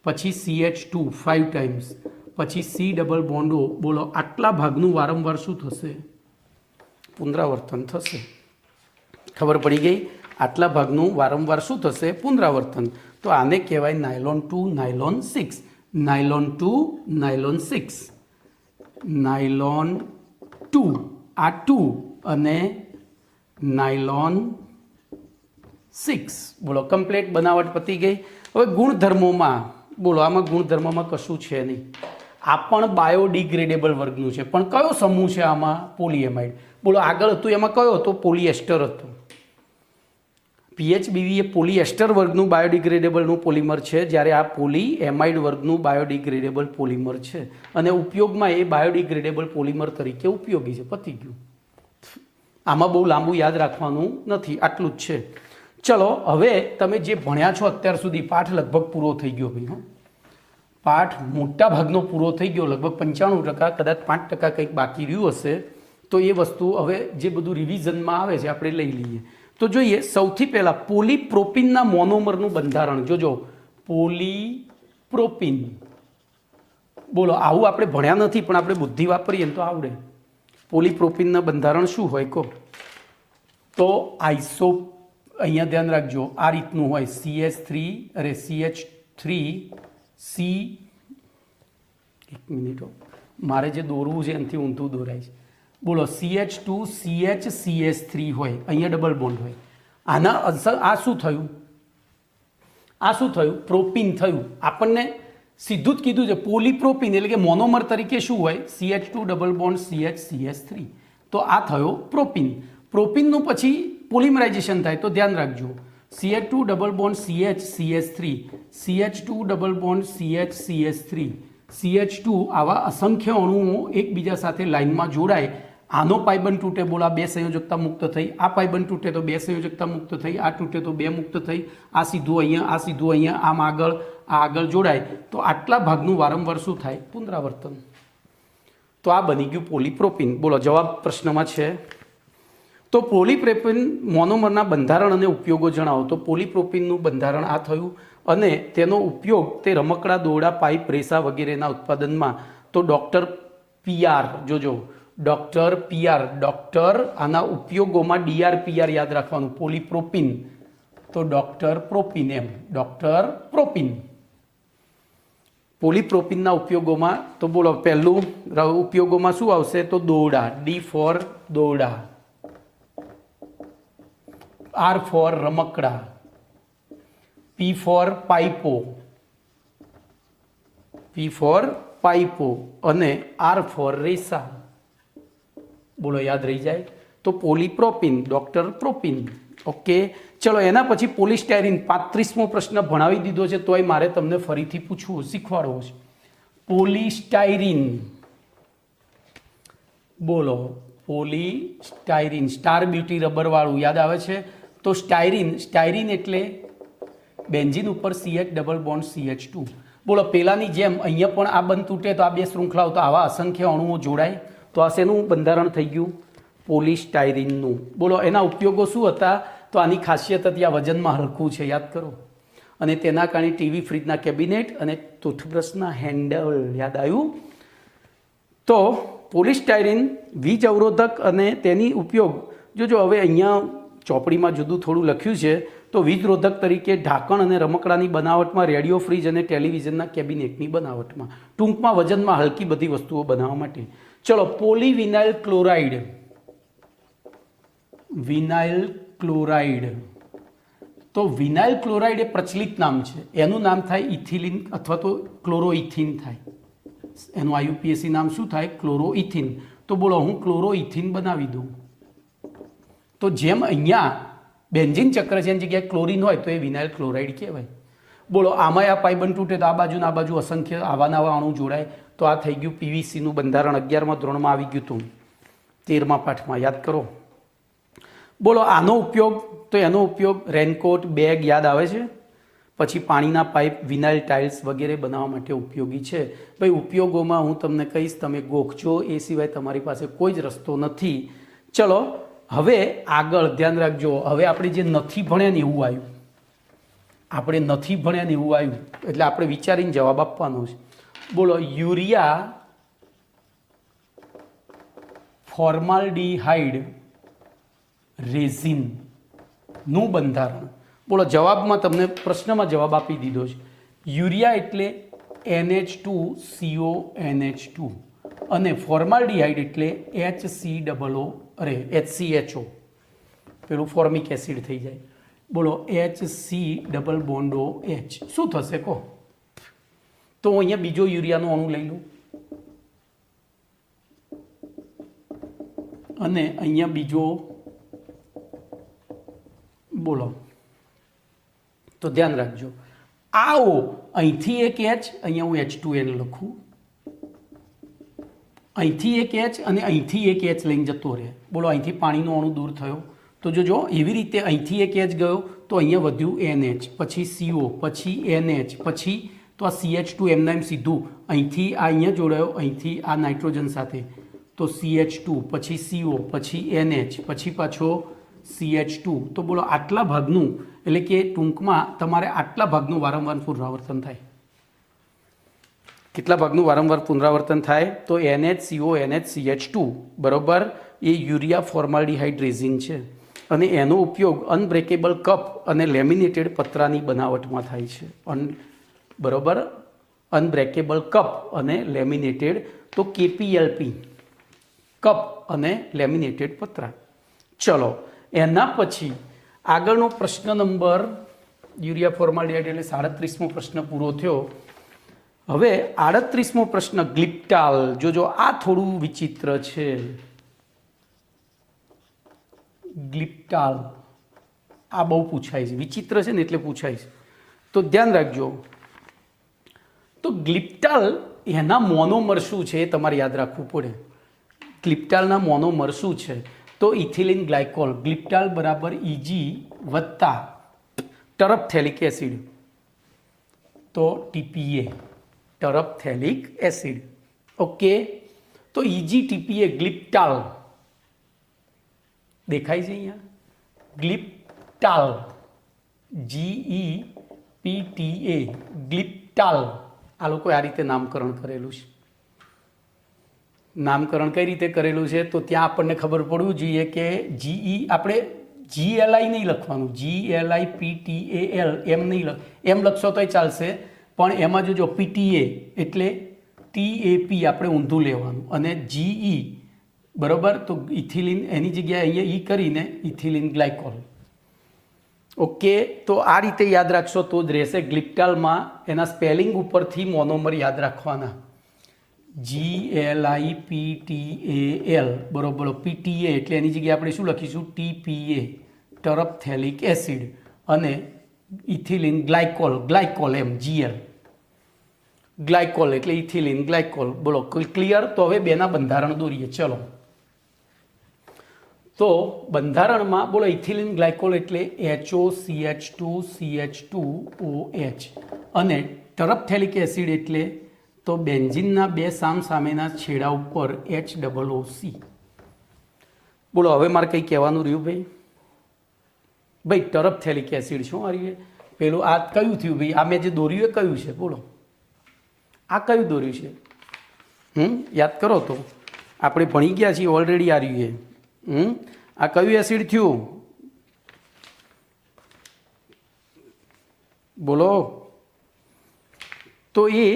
પછી CH2 5 ટાઈમ્સ, પછી C ડબલ બોન્ડ O. બોલો, આટલા ભાગનું વારંવાર શું થશે? પુનરાવર્તન થશે. ખબર પડી ગઈ? આટલા ભાગનું વારંવાર શું થશે? પુનરાવર્તન. તો આને કહેવાય nylon 2 nylon 6. Nylon 2 nylon 6. Nylon 2 આ 2 અને નાયલોન 6. બોલો કમ્પ્લીટ બનાવટ પતી ગઈ. હવે ગુણધર્મોમાં બોલો, આમાં ગુણધર્મમાં કશું છે નહીં. આ પણ બાયોડિગ્રેડેબલ વર્ગનું છે, પણ કયો સમૂહ છે આમાં? પોલીએમાઇડ. બોલો આગળ હતું એમાં કયો હતો? પોલિએસ્ટર હતું. પીએચબીવી એ પોલિએસ્ટર વર્ગનું બાયોડિગ્રેડેબલનું પોલિમર છે, જ્યારે આ પોલીએમાઇડ વર્ગનું બાયોડિગ્રેડેબલ પોલિમર છે, અને ઉપયોગમાં એ બાયોડિગ્રેડેબલ પોલિમર તરીકે ઉપયોગી છે. પતી ગયું. આમાં બહુ લાંબુ યાદ રાખવાનું નથી, આટલું જ છે. ચલો હવે તમે જે ભણ્યા છો અત્યાર સુધી, પાઠ લગભગ પૂરો થઈ ગયો ભાઈ. હા, પાઠ મોટા ભાગનો પૂરો થઈ ગયો, લગભગ 95%, કદાચ 5% કંઈક બાકી રહ્યું હશે. તો એ વસ્તુ હવે જે બધું રિવિઝનમાં આવે છે આપણે લઈ લઈએ. તો જોઈએ સૌથી પહેલાં પોલીપ્રોપિનના મોનોમરનું બંધારણ. જોજો, પોલીપ્રોપિન. બોલો આવું આપણે ભણ્યા નથી, પણ આપણે બુદ્ધિ વાપરીએ તો આવડે. પોલીપ્રોપિનના બંધારણ શું હોય કહો? તો આઈસો, અહીંયા ધ્યાન રાખજો, આ રીતનું હોય. CH3 એક મિનિટ, મારે જે દોરવું છે એનાથી ઊંધું દોરાય છે. બોલો CH2 CH હોય, અહીંયા ડબલ બોન્ડ હોય. આના આ શું થયું? આ શું થયું? પ્રોપિન થયું. આપણને સીધું જ કીધું છે પોલીપ્રોપિન એટલે કે મોનોમર તરીકે શું હોય? CH2 double bond CH3. તો આ થયો પ્રોપિન. પ્રોપિનનું પછી પોલિમરાઇઝેશન થાય, તો ધ્યાન રાખજો. CH2 double bond CH3, CH2 double bond CH3, CH2 આવા અસંખ્ય અણુઓ એકબીજા સાથે લાઇનમાં જોડાય. આનો પાઇબંધ તૂટે, બોલો આ 2 સંયોજકતા મુક્ત થઈ. આ પાઇબંધ તૂટે તો 2 સંયોજકતા મુક્ત થઈ. આ તૂટે તો 2 મુક્ત થઈ. આ સીધું અહીંયા, આ સીધું અહીંયા, આમ આગળ, આ આગળ જોડાય. તો આટલા ભાગનું વારંવાર શું થાય? પુનરાવર્તન. તો આ બની ગયું પોલીપ્રોપિન. બોલો જવાબ પ્રશ્નમાં છે. તો પોલીપ્રોપિન મોનોમરના બંધારણ અને ઉપયોગો જણાવો. તો પોલીપ્રોપિનનું બંધારણ આ થયું, અને તેનો ઉપયોગ તે રમકડા, દોરડા, પાઇપ, રેસા વગેરેના ઉત્પાદનમાં. તો ડૉક્ટર PR, જોજો ડૉક્ટર PR, ડૉક્ટર, આના ઉપયોગોમાં DRPR યાદ રાખવાનું. પોલીપ્રોપિન તો ડૉક્ટર પ્રોપિન, એમ ડૉક્ટર પ્રોપિન. પોલીપ્રોપિનના ઉપયોગોમાં તો બોલો પહેલું ઉપયોગોમાં શું આવશે? તો દોરડા, D ફોર દોરડા, R ફોર રમકડા, P ફોર પાઇપો, અને R ફોર રેસા. બોલો યાદ રહી જાય. તો પોલીપ્રોપિન, ડૉક્ટર પ્રોપિન. ઓકે, ચલો એના પછી પોલિસ્ટાયરીન. 35મો પ્રશ્ન ભણાવી દીધો છે, તોય મારે તમને ફરીથી પૂછવું, શીખવાડવો છે. પોલિસ્ટાયરીન, બોલો પોલિસ્ટાયરીન. સ્ટાર બ્યુટી રબરવાળું યાદ આવે છે? તો સ્ટાયરીન એટલે બેન્ઝીન ઉપર CH ડબલ બોન્ડ CH2. બોલો પેલાની જેમ અહીંયા પણ આ બંધ તૂટે તો આ 2 શૃંખલાઓ, તો આવા અસંખ્ય અણુઓ જોડાય. તો આ શેનું બંધારણ થઈ ગયું? પોલિસ્ટાયરીનનું. બોલો એના ઉપયોગો શું હતા? તો આની ખાસિયત હતી આ વજનમાં હલકું છે, યાદ કરો. અને તેના કારણે ટીવી, ફ્રીજના કેબિનેટ અને ટૂથબ્રશના હેન્ડલ. યાદ આવ્યું? તો પોલિસ્ટાયરીન વીજ અવરોધક અને તેની ઉપયોગ. જોજો હવે અહીંયા ચોપડીમાં જુદું થોડું લખ્યું છે. તો વીજરોધક તરીકે ઢાંકણ અને રમકડાની બનાવટમાં, રેડિયો, ફ્રીજ અને ટેલિવિઝનના કેબિનેટની બનાવટમાં, ટૂંકમાં વજનમાં હલકી બધી વસ્તુઓ બનાવવા માટે. ચલો પોલીવિનાઇલ ક્લોરાઇડ. Vinyl chloride. તો વિનાઇલ ક્લોરાઇડ એ પ્રચલિત નામ છે. એનું નામ થાય ઇથિલિન અથવા તો ક્લોરોઇથિન થાય. એનું IUPAC નામ શું થાય? ક્લોરોઇથિન. તો બોલો હું ક્લોરોઇથિન બનાવી દઉં. તો જેમ અહીંયા બેન્ઝીન ચક્ર છે એની જગ્યાએ ક્લોરીન હોય તો એ વિનાઇલ ક્લોરાઇડ કહેવાય. બોલો આમાં આ પાઇબંધ તૂટે તો આ બાજુ અસંખ્ય આવા નવા અણુ જોડાય. તો આ થઈ ગયું PVCનું બંધારણ. 11મા ધોરણમાં આવી ગયું હતું, 13મા પાઠમાં યાદ કરો. બોલો આનો ઉપયોગ. તો એનો ઉપયોગ રેનકોટ, બેગ યાદ આવે છે. પછી પાણીના પાઇપ, વિનાઇલ ટાઇલ્સ વગેરે બનાવવા માટે ઉપયોગી છે. ભાઈ ઉપયોગોમાં હું તમને કહીશ, તમે ગોખજો, એ સિવાય તમારી પાસે કોઈ જ રસ્તો નથી. ચલો હવે આગળ ધ્યાન રાખજો. હવે આપણે જે નથી ભણ્યા ને એવું આવ્યું, એટલે આપણે વિચારીને જવાબ આપવાનો છે. બોલો યુરિયા ફોર્માલ્ડિહાઇડ રેઝિનનું બંધારણ. બોલો જવાબમાં તમને પ્રશ્નમાં જવાબ આપી દીધો છે. યુરિયા એટલે NH2CONH2 અને ફોર્માલ્ડિહાઇડ એટલે HCHO, પેલું ફોર્મિક એસિડ થઈ જાય. બોલો HC⋯OH શું થશે કહો? તો અહીંયા બીજો યુરિયાનો અણુ લઈ લો અને અહીંયા બીજો, બોલો તો ધ્યાન રાખજો. આ O અહીંથી એક H, અહીંયા હું H2N લખું, અહીંથી એક H અને અહીંથી એક H લઈને જતો રહે. બોલો અહીંથી પાણીનો અણુ દૂર થયો તો જો એવી રીતે અહીંથી એક H ગયો તો અહીંયા વધ્યું NH, પછી CO, પછી NH, પછી તો આ CH2 એમના એમ સીધું અહીંથી આ અહીંયા જોડાયો, અહીંથી આ નાઇટ્રોજન સાથે તો CH2, પછી CO, પછી NH, પછી પાછો CH2. તો બોલો આટલા ભાગનું, એટલે કે ટૂંકમાં તમારે આટલા ભાગનું વારંવાર પુનરાવર્તન થાય. કેટલા ભાગનું વારંવાર પુનરાવર્તન થાય? તો NHCO NHCH2 બરોબર એ યુરિયા ફોર્માલ્ડિહાઇડ રેઝિન છે અને એનો ઉપયોગ અનબ્રેકેબલ કપ અને લેમિનેટેડ પતરાની બનાવટમાં થાય છે. બરોબર, અનબ્રેકેબલ કપ અને લેમિનેટેડ, તો KPLP કપ અને લેમિનેટેડ પતરા. ચલો એના પછી આગળનો પ્રશ્ન નંબર, યુરિયા ફોર્માલ્ડિહાઇડ એટલે 37મો પ્રશ્ન પૂરો થયો. હવે 38મો પ્રશ્ન ગ્લિપ્ટાલ. જોજો આ થોડું વિચિત્ર છે. ગ્લિપ્ટાલ આ બહુ પૂછાય છે, વિચિત્ર છે ને એટલે પૂછાય છે, તો ધ્યાન રાખજો. તો ગ્લિપ્ટાલ એના મોનોમર શું છે એ તમારે યાદ રાખવું પડે. ગ્લિપ્ટાલના મોનોમર શું છે? તો ઇથિલિન ગ્લાયકોલ. ગ્લિપ્ટાલ બરાબર EG વત્તા ટરપથેલિક એસિડ, તો TPA, ટરપથેલિક એસિડ. ઓકે, તો EG TPA ગ્લિપ્ટાલ દેખાય છે અહીંયા, ગ્લિપ્ટાલ, GEPTA, ગ્લિપ્ટાલ. આ લોકોએ આ રીતે નામકરણ કરેલું છે. નામકરણ કઈ રીતે કરેલું છે? તો ત્યાં આપણને ખબર પડવું જોઈએ કે આપણે GLI નહીં લખવાનું, GLIPTAL એમ નહીં એમ લખશો તોય ચાલશે, પણ એમાં જો PTA એટલે TAP આપણે ઊંધું લેવાનું અને GE બરોબર, તો ઇથિલિન એની જગ્યાએ અહીંયા ઈ કરીને ઇથિલિન ગ્લાયકોલ. ઓકે, તો આ રીતે યાદ રાખશો તો જ રહેશે. ગ્લિપ્ટાલમાં એના સ્પેલિંગ ઉપરથી મોનોમર યાદ રાખવાના. GLIPTAL બરોબર, PTA એટલે એની જગ્યાએ આપણે શું લખીશું? TPA, ટરપથેલિક એસિડ, અને ઇથિલિન ગ્લાયકોલ, ગ્લાયકોલ એમ GL, ગ્લાયકોલ એટલે ઇથિલિન ગ્લાયકોલ. બોલો ક્લિયર? તો હવે બેના બંધારણ દોરીએ. ચલો, તો બંધારણમાં બોલો ઇથિલિન ગ્લાયકોલ એટલે HOCH2CH2OH અને ટરપથેલિક એસિડ એટલે તો બેન્ઝીનના બે સામસામેના છેડા ઉપર HOOC. બોલો હવે મારે કંઈ કહેવાનું રહ્યું ભાઈ? ટરપથેલિક એસિડ શું આવ્યું? પેલું આ કયું થયું ભાઈ? આ મેં જે દોર્યું એ કયું છે? બોલો આ કયું દોર્યું છે? યાદ કરો તો આપણે ભણી ગયા છીએ ઓલરેડી. આ રહ્યું આ કયું એસિડ થયું? બોલો. તો એ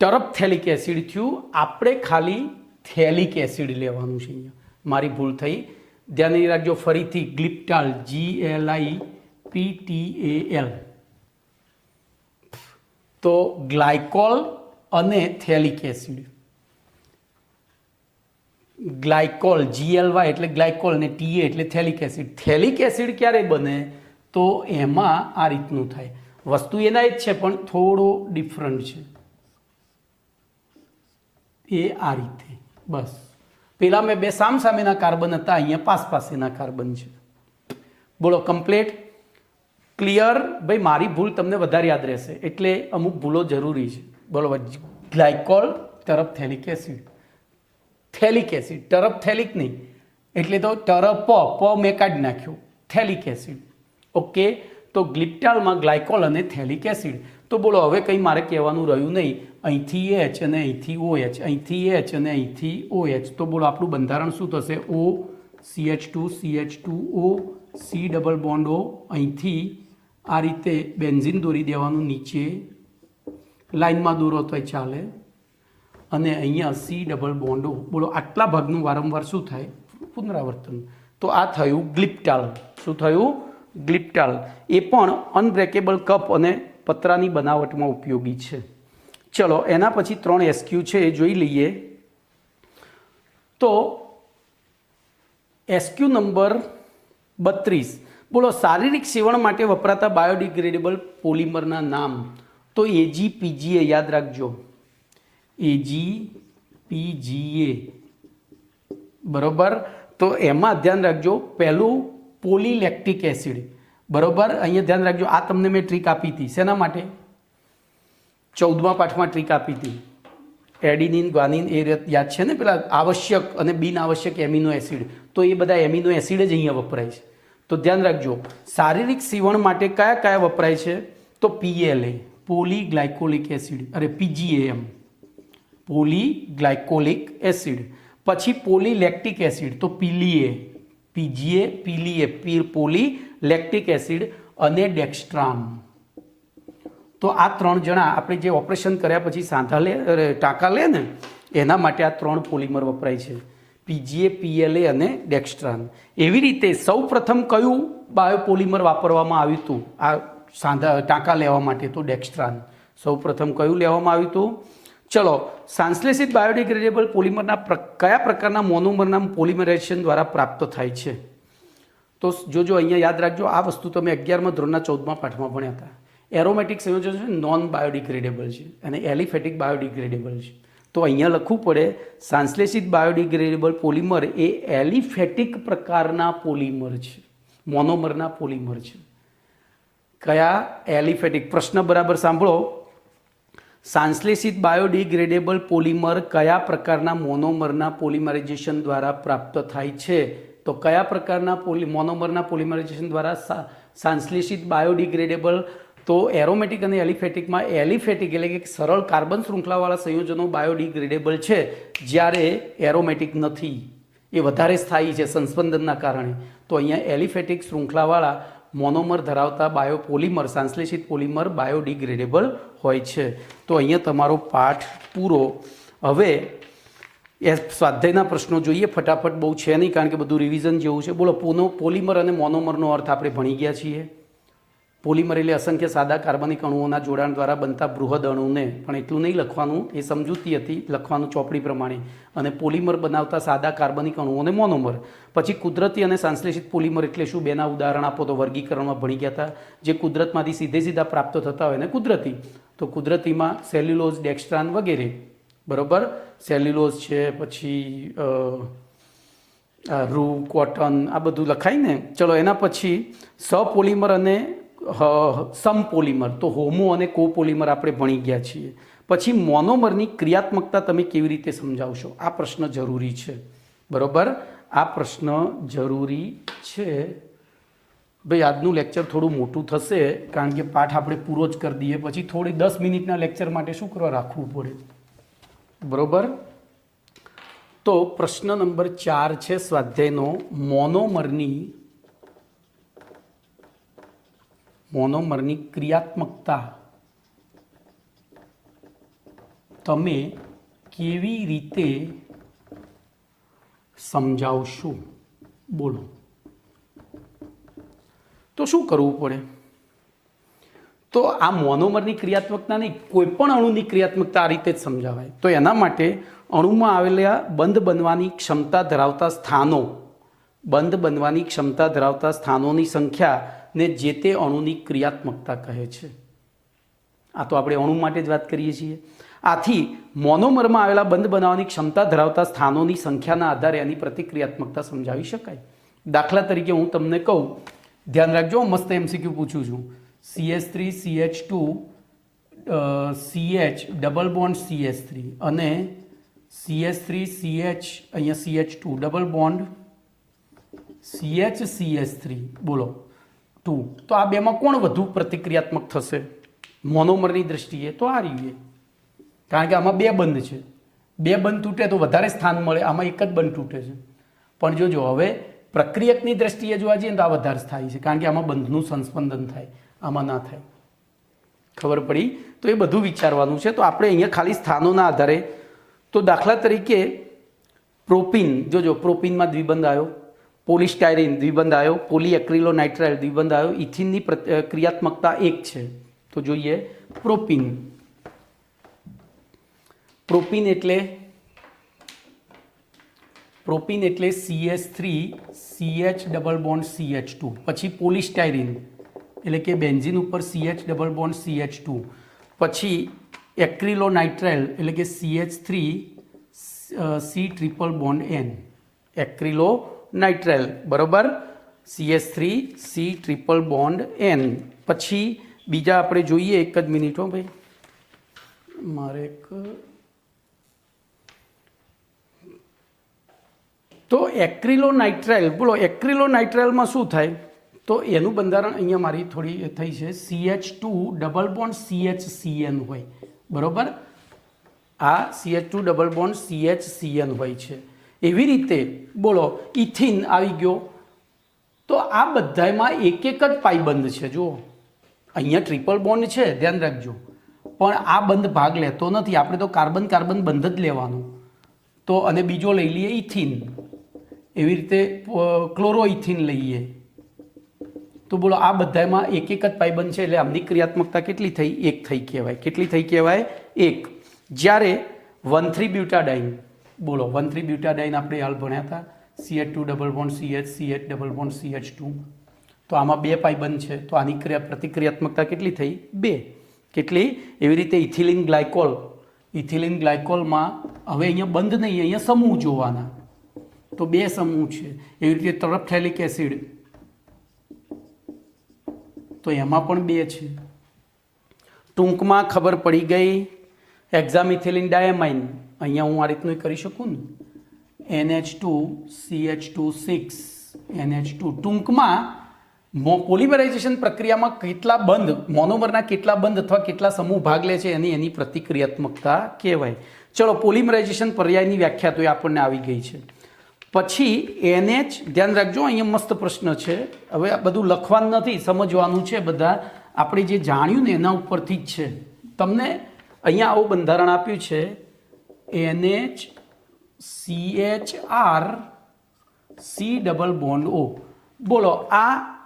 ટરપથેલિક એસિડ થયું. આપણે ખાલી થેલિક એસિડ લેવાનું છે. અહીંયા મારી ભૂલ થઈ, ધ્યાન રાખજો. ફરીથી ગ્લિપ્ટાલ, GLIPTAL, તો ગ્લાયકોલ અને થેલિક એસિડ. ગ્લાયકોલ GLY એટલે ગ્લાયકોલ ને TA એટલે થેલિક એસિડ. થેલિક એસિડ ક્યારે બને? તો એમાં આ રીતનું થાય. વસ્તુ એના જ છે પણ થોડો ડિફરન્ટ છે. એ આ રીતે બસ. પેલા મેં બે સામસામેના કાર્બન હતા, અહીંયા પાસેના કાર્બન છે. બોલો કમ્પ્લીટ? ક્લિયર? ભાઈ મારી ભૂલ તમને વધારે યાદ રહેશે એટલે અમુક ભૂલો જરૂરી છે. બોલો ગ્લાયકોલ ટરપથેલિક એસિડ, થેલિક એસિડ, ટરપથેલિક નહીં એટલે તો ટરપ પ મેં કાઢી નાખ્યું, થેલિક એસિડ. ઓકે, તો ગ્લિપ્ટાલમાં ગ્લાયકોલ અને થેલિક એસિડ. તો બોલો હવે કંઈ મારે કહેવાનું રહ્યું નહીં. અહીંથી H અને અહીંથી OH, અહીંથી H અને અહીંથી OH. તો બોલો આપણું બંધારણ શું થશે? CH2CH2O C double bond O અહીંથી આ રીતે બેન્ઝીન દોરી દેવાનું, નીચે લાઇનમાં દોરો તોય ચાલે, અને અહીંયા C ડબલ બોન્ડ O. બોલો આટલા ભાગનું વારંવાર શું થાય? પુનરાવર્તન. તો આ થયું ગ્લિપ્ટાલ. શું થયું? ગ્લિપ્ટાલ. એ પણ અનબ્રેકેબલ કપ અને પતરાની બનાવટમાં ઉપયોગી છે. ચલો એના પછી 3 SQ છે એ જોઈ લઈએ. તો SQ નંબર 32. બોલો શારીરિક સેવન માટે વપરાતા બાયોડિગ્રેડેબલ પોલિમરના નામ. તો AgPGA યાદ રાખજો, AgPGA. બરોબર. તો એમાં ધ્યાન રાખજો, પહેલું પોલીલેક્ટિક એસિડ. બરોબર. અહીંયા ધ્યાન રાખજો, આ તમને મેં ટ્રીક આપી હતી. શેના માટે? 14મા પાઠમાં ટ્રીક આપી હતી. એડિનિન, ગ્વાનિન એ યાદ છે ને, પેલા આવશ્યક અને બિન આવશ્યક એમિનો એસિડ. તો એ બધા એમિનો એસિડ જ અહીંયા વપરાય છે. તો ધ્યાન રાખજો, શારીરિક સીવણ માટે કયા કયા વપરાય છે? તો PLA પોલીગ્લાયકોલિક એસિડ, અરે PGAM પોલીગ્લાયકોલિક એસિડ. પછી પોલીલેક્ટિક એસિડ તો PLA, PGA, PLA પોલીલેક્ટિક એસિડ અને ડેક્સ્ટ્રાન. તો આ 3 જણા આપણે જે ઓપરેશન કર્યા પછી સાંધા લે, ટાંકા લે ને, એના માટે આ 3 પોલિમર વપરાય છે, PGA, PLA અને ડેક્સ્ટ્રાન. એવી રીતે સૌ પ્રથમ કયું બાયોપોલિમર વાપરવામાં આવ્યું હતું આ સાંધા ટાંકા લેવા માટે? તો ડેક્સ્ટ્રાન. સૌ પ્રથમ કયું લેવામાં આવ્યું હતું? ચલો, સંશ્લેષિત બાયોડિગ્રેડેબલ પોલિમરના કયા પ્રકારના મોનોમરના પોલિમરાઇઝેશન દ્વારા પ્રાપ્ત થાય છે? તો જોજો અહીંયા યાદ રાખજો, આ વસ્તુ તમે 11મા ધોરણના 14મા પાઠમાં ભણ્યા હતા. એરોમેટિક સંયોજન છે નોન બાયોડિગ્રેડેબલ છે અને એલિફેટિક બાયોડિગ્રેડેબલ છે. તો અહીંયા લખવું પડે સંશ્લેષિત બાયોડિગ્રેડેબલ પોલિમર એ એલિફેટિક પ્રકારના પોલિમર છે, મોનોમરના પોલિમર છે. કયા? એલિફેટિક. પ્રશ્ન બરાબર સાંભળો. સંશ્લેષિત બાયોડિગ્રેડેબલ પોલિમર કયા પ્રકારના મોનોમરના પોલિમરાઇઝેશન દ્વારા પ્રાપ્ત થાય છે? તો કયા પ્રકારના મોનોમરના પોલિમરાઇઝેશન દ્વારા સંશ્લેષિત બાયોડિગ્રેડેબલ? તો એરોમેટિક અને એલિફેટિકમાં એલિફેટિક એટલે કે સરળ કાર્બન શૃંખલાવાળા સંયોજનો બાયોડિગ્રેડેબલ છે, જ્યારે એરોમેટિક નથી, એ વધારે સ્થાયી છે સંસ્પંદનના કારણે. તો અહીંયા એલિફેટિક શૃંખલાવાળા મોનોમર ધરાવતા બાયોપોલિમર, સંશ્લેષિત પોલિમર બાયોડિગ્રેડેબલ હોય છે. તો અહીંયા તમારો પાઠ પૂરો. હવે એ સ્વાધ્યાયના પ્રશ્નો જોઈએ ફટાફટ, બહુ છે નહીં કારણ કે બધું રિવિઝન જેવું છે. બોલો, પોલિમર અને મોનોમરનો અર્થ આપણે ભણી ગયા છીએ. પોલિમર એટલે અસંખ્ય સાદા કાર્બનિક અણુઓના જોડાણ દ્વારા બનતા બૃહદ અણુને, પણ એટલું નહીં લખવાનું, એ સમજૂતી હતી, લખવાનું ચોપડી પ્રમાણે. અને પોલિમર બનાવતા સાદા કાર્બનિક અણુઓને મોનોમર. પછી કુદરતી અને સંશ્લેષિત પોલિમર એટલે શું? બેના ઉદાહરણ આપો. તો વર્ગીકરણમાં ભણી ગયા હતા. જે કુદરતમાંથી સીધા પ્રાપ્ત થતા હોય ને કુદરતી. તો કુદરતીમાં સેલ્યુલોઝ, ડેક્સ્ટ્રાન વગેરે. બરોબર. સેલ્યુલોઝ છે, પછી રૂ, કોટન, આ બધું લખાય ને. ચલો, એના પછી સપોલિમર અને સમપોલિમર, તો હોમો અને કોપોલિમર આપણે ભણી ગયા છીએ. પછી મોનોમરની ક્રિયાત્મકતા તમે કેવી રીતે સમજાવશો? આ પ્રશ્ન જરૂરી છે. બરોબર, આ પ્રશ્ન જરૂરી છે. ભાઈ આજનું લેક્ચર થોડું મોટું થશે કારણ કે પાઠ આપણે પૂરો જ કરી દઈએ, પછી થોડી 10 મિનિટના લેક્ચર માટે શું કરવા રાખવું પડે. બરોબર. તો પ્રશ્ન નંબર 4 છે સ્વાધ્યાયનો, મોનોમરની ક્રિયાત્મકતા તમે કેવી રીતે સમજાવશો? બોલો. તો શું કરવું પડે? તો આ મોનોમરની ક્રિયાત્મકતા નહીં, કોઈ પણ અણુની ક્રિયાત્મકતા આ રીતે જ સમજાવાય. તો એના માટે અણુમાં આવેલા બંધ બનવાની ક્ષમતા ધરાવતા સ્થાનોની સંખ્યાને જે તે અણુની ક્રિયાત્મકતા કહે છે. આ તો આપણે અણુ માટે જ વાત કરીએ છીએ. આથી મોનોમરમાં આવેલા બંધ બનાવવાની ક્ષમતા ધરાવતા સ્થાનોની સંખ્યાના આધારે એની પ્રતિક્રિયાત્મકતા સમજાવી શકાય. દાખલા તરીકે હું તમને કહું, ધ્યાન રાખજો, મસ્ત MCQ પૂછું છું. CH3 CH2 CH double bond CH3 અને CH3 CH અહીંયા CH2 ડબલ બોન્ડ CH3. બોલો 2. તો આ બેમાં કોણ વધુ પ્રતિક્રિયાત્મક થશે મોનોમરની દ્રષ્ટિએ? તો આ રીતે, કારણ કે આમાં 2 બંધ છે. 2 બંધ તૂટે તો વધારે સ્થાન મળે, આમાં એક જ બંધ તૂટે છે. પણ જોજો, હવે પ્રક્રિયકની દ્રષ્ટિએ જોવા જઈએ તો આ વધારે થાય છે, કારણ કે આમાં બંધનું સંસ્પંદન થાય, આમાં ના થાય. ખબર પડી? તો એ બધું વિચારવાનું છે. તો આપણે અહીંયા ખાલી સ્થાનોના આધારે, તો દાખલા તરીકે પ્રોપીન, જોજો પ્રોપીનમાં દ્વિબંધ આવ્યો, પોલિસ્ટાયરીન દ્વિબંધ આવ્યો, પોલીએક્રિલોનાઇટ્રાઇલ દ્વિબંધ આવ્યો, ઇથિનની ક્રિયાત્મકતા 1 છે. તો જોઈએ પ્રોપીન. પ્રોપીન એટલે CH3 CH double bond CH2. પછી પોલિસ્ટાયરીન એટલે કે બેન્ઝીન ઉપર CH ડબલ બોન્ડ CH2. પછી એક્રિલોનાઇટ્રાઇલ એટલે કે CH3 C triple bond N. એક્રિલોનાઇટ્રાઇલ બરોબર, CH3 C triple bond N. પછી બીજા આપણે જોઈએ, એક જ મિનિટ હો ભાઈ, મારે એક, તો એક્રિલોનાઇટ્રાઇલ, બોલો એક્રિલોનાઇટ્રાઇલમાં શું થાય? તો એનું બંધારણ અહીંયા મારી થોડી થઈ છે, CH2 ડબલ બોન્ડ CHCN હોય, બરોબર. આ CH2 ડબલ બોન્ડ CHCN હોય છે. એવી રીતે બોલો ઇથિન આવી ગયો, તો આ બધામાં એક જ પાઈબંધ છે. જુઓ અહીંયા ટ્રિપલ બોન્ડ છે, ધ્યાન રાખજો, પણ આ બંધ ભાગ લેતો નથી. આપણે તો કાર્બન કાર્બન બંધ જ લેવાનું. તો અને બીજો લઈ લઈએ ઇથિન, એવી રીતે ક્લોરોઇથિન લઈએ. તો બોલો આ બધામાં એક જ પાઈબંધ છે, એટલે આમની ક્રિયાત્મકતા કેટલી થઈ? 1 થઈ કહેવાય. કેટલી થઈ કહેવાય? 1. જ્યારે 1,3 બ્યુટાડાઇન, બોલો 1,3 બ્યુટાડાઇન આપણે હાલ ભણ્યા હતા, CH2 double bond CH, CH double bond CH2. તો આમાં 2 પાઈબંધ છે, તો આની પ્રતિક્રિયાત્મકતા કેટલી થઈ? 2. કેટલી? એવી રીતે ઇથિલિન ગ્લાયકોલ, ઇથિલિન ગ્લાયકોલમાં હવે અહીંયા બંધ નહીં, અહીંયા સમૂહ જોવાના, તો 2 સમૂહ છે. એવી રીતે તરફથેલિક એસિડ, તો એમાં પણ 2 છે. ટૂંકમાં ખબર પડી ગઈ. હેક્ઝામિથિલિન ડાયામાઇન, અહીંયા હું આ રીતનું કરી શકું ને, NH2 CH2 6 NH2. ટૂંકમાં પોલિમરાઇઝેશન પ્રક્રિયામાં કેટલા બંધ, મોનોમરના કેટલા બંધ અથવા કેટલા સમૂહ ભાગ લે છે એની પ્રતિક્રિયાત્મકતા કહેવાય. ચલો પોલિમરાઇઝેશન પર્યાયની વ્યાખ્યા તો એ આપણને આવી ગઈ છે. પછી NH, ધ્યાન રાખજો અહીંયા મસ્ત પ્રશ્ન છે. હવે આ બધું લખવાનું નથી, સમજવાનું છે. બધા આપણે જે જાણ્યું ને એના ઉપરથી જ છે. તમને અહીંયા આવું બંધારણ આપ્યું છે, NH CHR C double bond O. બોલો આ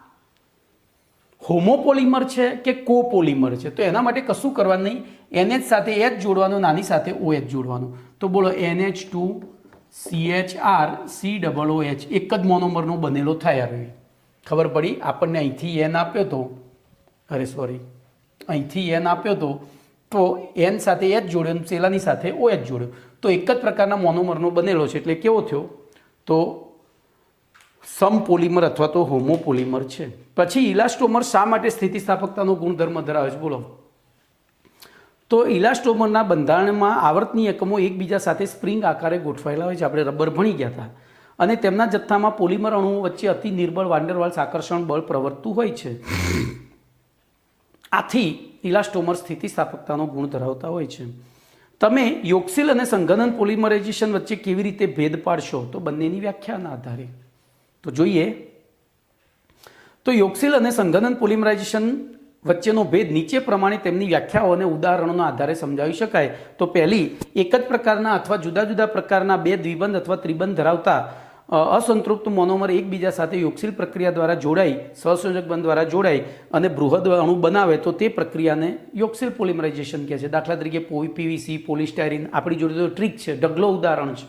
હોમોપોલિમર છે કે કોપોલિમર છે? તો એના માટે કશું કરવાનું નહીં, NH સાથે H જોડવાનું, નાની સાથે OH જોડવાનું. તો બોલો NH2 CHR C double OH એક જ મોનોમરનો બનેલો થાય. હવે ખબર પડી આપણને, અહીંથી N આપ્યો તો, અરે સોરી, અહીંથી N આપ્યો તો N સાથે H જોડ્યો, પેલાની સાથે OH જોડ્યો, તો એક જ પ્રકારના મોનોમરનો બનેલો છે. એટલે કેવો થયો? તો સમપોલિમર અથવા તો હોમોપોલિમર છે. પછી ઇલાસ્ટોમર શા માટે સ્થિતિસ્થાપકતાનો ગુણધર્મ ધરાવે છે? બોલો. તો ઇલાસ્ટોમરના બંધારણમાં આવર્તની એકમો એકબીજા સાથે સ્પ્રિંગ આકારે ગોઠવાયેલા હોય છે. આપણે રબર ભણી ગયા હતા. અને તેમના જથ્થામાં પોલિમર અણુઓ વચ્ચે અતિ નિર્બળ વાન્ડરવાલ્સ આકર્ષણ બળ પ્રવર્તતું હોય છે. આથી ઇલાસ્ટોમર સ્થિતિસ્થાપકતાનો ગુણ ધરાવતા હોય છે. તમે યોક્સિલ અને સંઘનન પોલિમરાઇઝેશન વચ્ચે કેવી રીતે ભેદ પાડશો? તો બંનેની વ્યાખ્યાના આધારે. તો જોઈએ, તો યોક્સિલ અને સંઘનન પોલિમરાઇઝેશન વચ્ચેનો ભેદ નીચે પ્રમાણે તેમની વ્યાખ્યાઓ અને ઉદાહરણોના આધારે સમજાવી શકાય. તો પહેલી, એક જ પ્રકારના અથવા જુદા જુદા પ્રકારના 2 દ્વિબંધ અથવા ત્રિબંધ ધરાવતા અસંતૃપ્ત મોનોમર એકબીજા સાથે યોક્સિલ પ્રક્રિયા દ્વારા જોડાઈ, સહસંયોજક બંધ દ્વારા જોડાઈ અને બૃહદ અણુ બનાવે તો તે પ્રક્રિયાને યોક્સિલ પોલિમરાઇઝેશન કહે છે. દાખલા તરીકે PVC, પોલિસ્ટાયરીન આપણી જોડે તો ટ્રીક છે. ઢગલો ઉદાહરણ છે.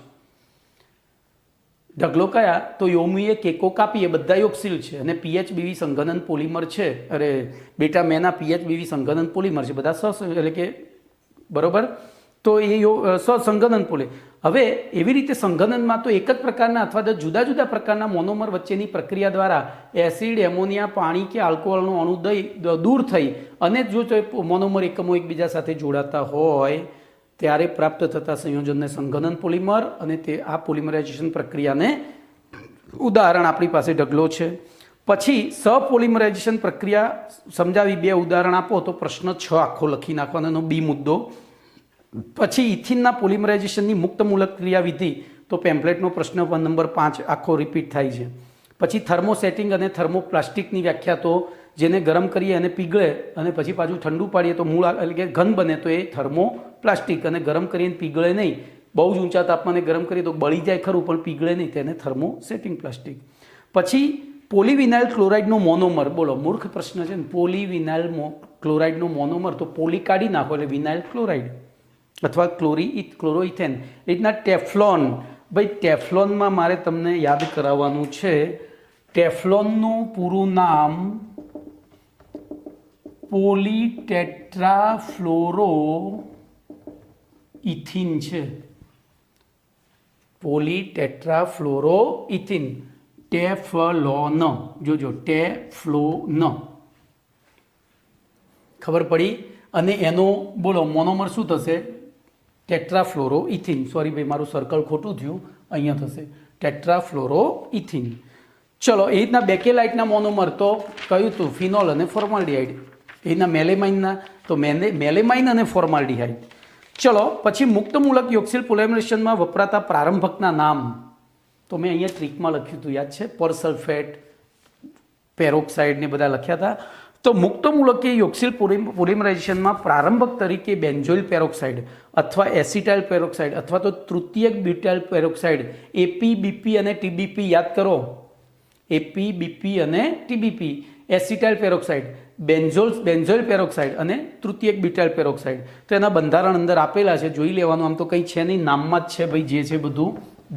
ઢગલો કયા? તો યોમીએ કેકો કાપીએ, બધા યોક્સિલ છે. અને PHBV સંઘનન પોલિમર છે, અરે બેટા મેના PHBV સંઘનન પોલિમર છે, બધા એટલે કે બરોબર. તો એ સહસંઘનન પોલિમર. હવે એવી રીતે સંઘનનમાં તો એક જ પ્રકારના અથવા તો જુદા જુદા પ્રકારના મોનોમર વચ્ચેની પ્રક્રિયા દ્વારા એસિડ, એમોનિયા, પાણી કે આલ્કોહોલનો અણુ દૂર થઈ અને જો મોનોમર એકમો એકબીજા સાથે જોડાતા હોય ત્યારે પ્રાપ્ત થતા સંયોજનને સંઘનન પોલિમર, અને તે આ પોલિમરાઇઝેશન પ્રક્રિયાને ઉદાહરણ આપણી પાસે ઢગલો છે. પછી સપોલિમરાઇઝેશન પ્રક્રિયા સમજાવી 2 ઉદાહરણ આપો તો પ્રશ્ન 6 આખો લખી નાખવાનો, બી મુદ્દો. પછી ઇથિનના પોલિમરાઇઝેશનની મુક્તમૂલક ક્રિયાવિધિ, તો પેમ્પલેટનો પ્રશ્ન નંબર 5 આખો રિપીટ થાય છે. પછી થર્મોસેટિંગ અને થર્મોપ્લાસ્ટિકની વ્યાખ્યા તો જેને ગરમ કરીએ અને પીગળે અને પછી પાછું ઠંડુ પાડીએ તો મૂળ એટલે કે ઘન બને તો એ થર્મોપ્લાસ્ટિક, અને ગરમ કરીને પીગળે નહીં, બહુ જ ઊંચા તાપમાને ગરમ કરીએ તો બળી જાય ખરું પણ પીગળે નહીં, તેને થર્મોસેટિંગ પ્લાસ્ટિક. પછી પોલીવિનાઇલ ક્લોરાઇડનો મોનોમર, બોલો મૂર્ખ પ્રશ્ન છે ને, પોલીવિનાઇલ ક્લોરાઇડનો મોનોમર, તો પોલી કાઢી નાખો એટલે વિનાઇલ ક્લોરાઇડ અથવા ક્લોરોઇથેન. એ રીતના ટેફલોન, ભાઈ ટેફલોનમાં મારે તમને યાદ કરાવવાનું છે, ટેફલોનનું પૂરું નામ પોલીટેટ્રાફ્લોરો ઇથિન છે. પોલીટેટ્રાફ્લોરોઇથિન, ટેફલોન, જોજો ટેફ્લોન, ખબર પડી. અને એનો બોલો મોનોમર શું થશે? ટેટ્રાફ્લોરોઇથિન. સોરી ભાઈ મારું સર્કલ ખોટું થયું, અહીંયા થશે ટેટ્રાફ્લોરોઇથિન. ચલો, એ રીતના બેકેલાઇટના મોનોમર તો કયું હતું? ફિનોલ અને ફોર્માલ્ડિહાઇડ. એ રીતના મેલેમાઇનના તો મેલેમાઇન અને ફોર્માલ્ડિહાઇડ. ચલો, પછી મુક્તમૂલક યોગશીલ પોલિમરેશનમાં વપરાતા પ્રારંભકના નામ તો મેં અહીંયા ટ્રીકમાં લખ્યું હતું, યાદ છે? પરસલ્ફેટ, પેરોક્સાઇડ ને બધા લખ્યા હતા. તો મુક્તમૂલકીય યોગશીલ પોલિમરાઇઝેશનમાં પ્રારંભક તરીકે બેન્ઝોઇલ પેરોક્સાઇડ અથવા એસિટાઇલ પેરોક્સાઇડ અથવા તો તૃતીયક બ્યુટાઇલ પેરોક્સાઇડ, એપી, બીપી અને ટીબીપી યાદ કરો. એપી, બીપી અને ટીબીપી, એસિટાઇલ પેરોક્સાઇડ, બેન્ઝોઇલ પેરોક્સાઇડ અને તૃતીયક બ્યુટાઇલ પેરોક્સાઇડ. તો એના બંધારણ અંદર આપેલા છે, જોઈ લેવાનું. આમ તો કંઈ છે નહીં, નામમાં જ છે ભાઈ, જે છે બધું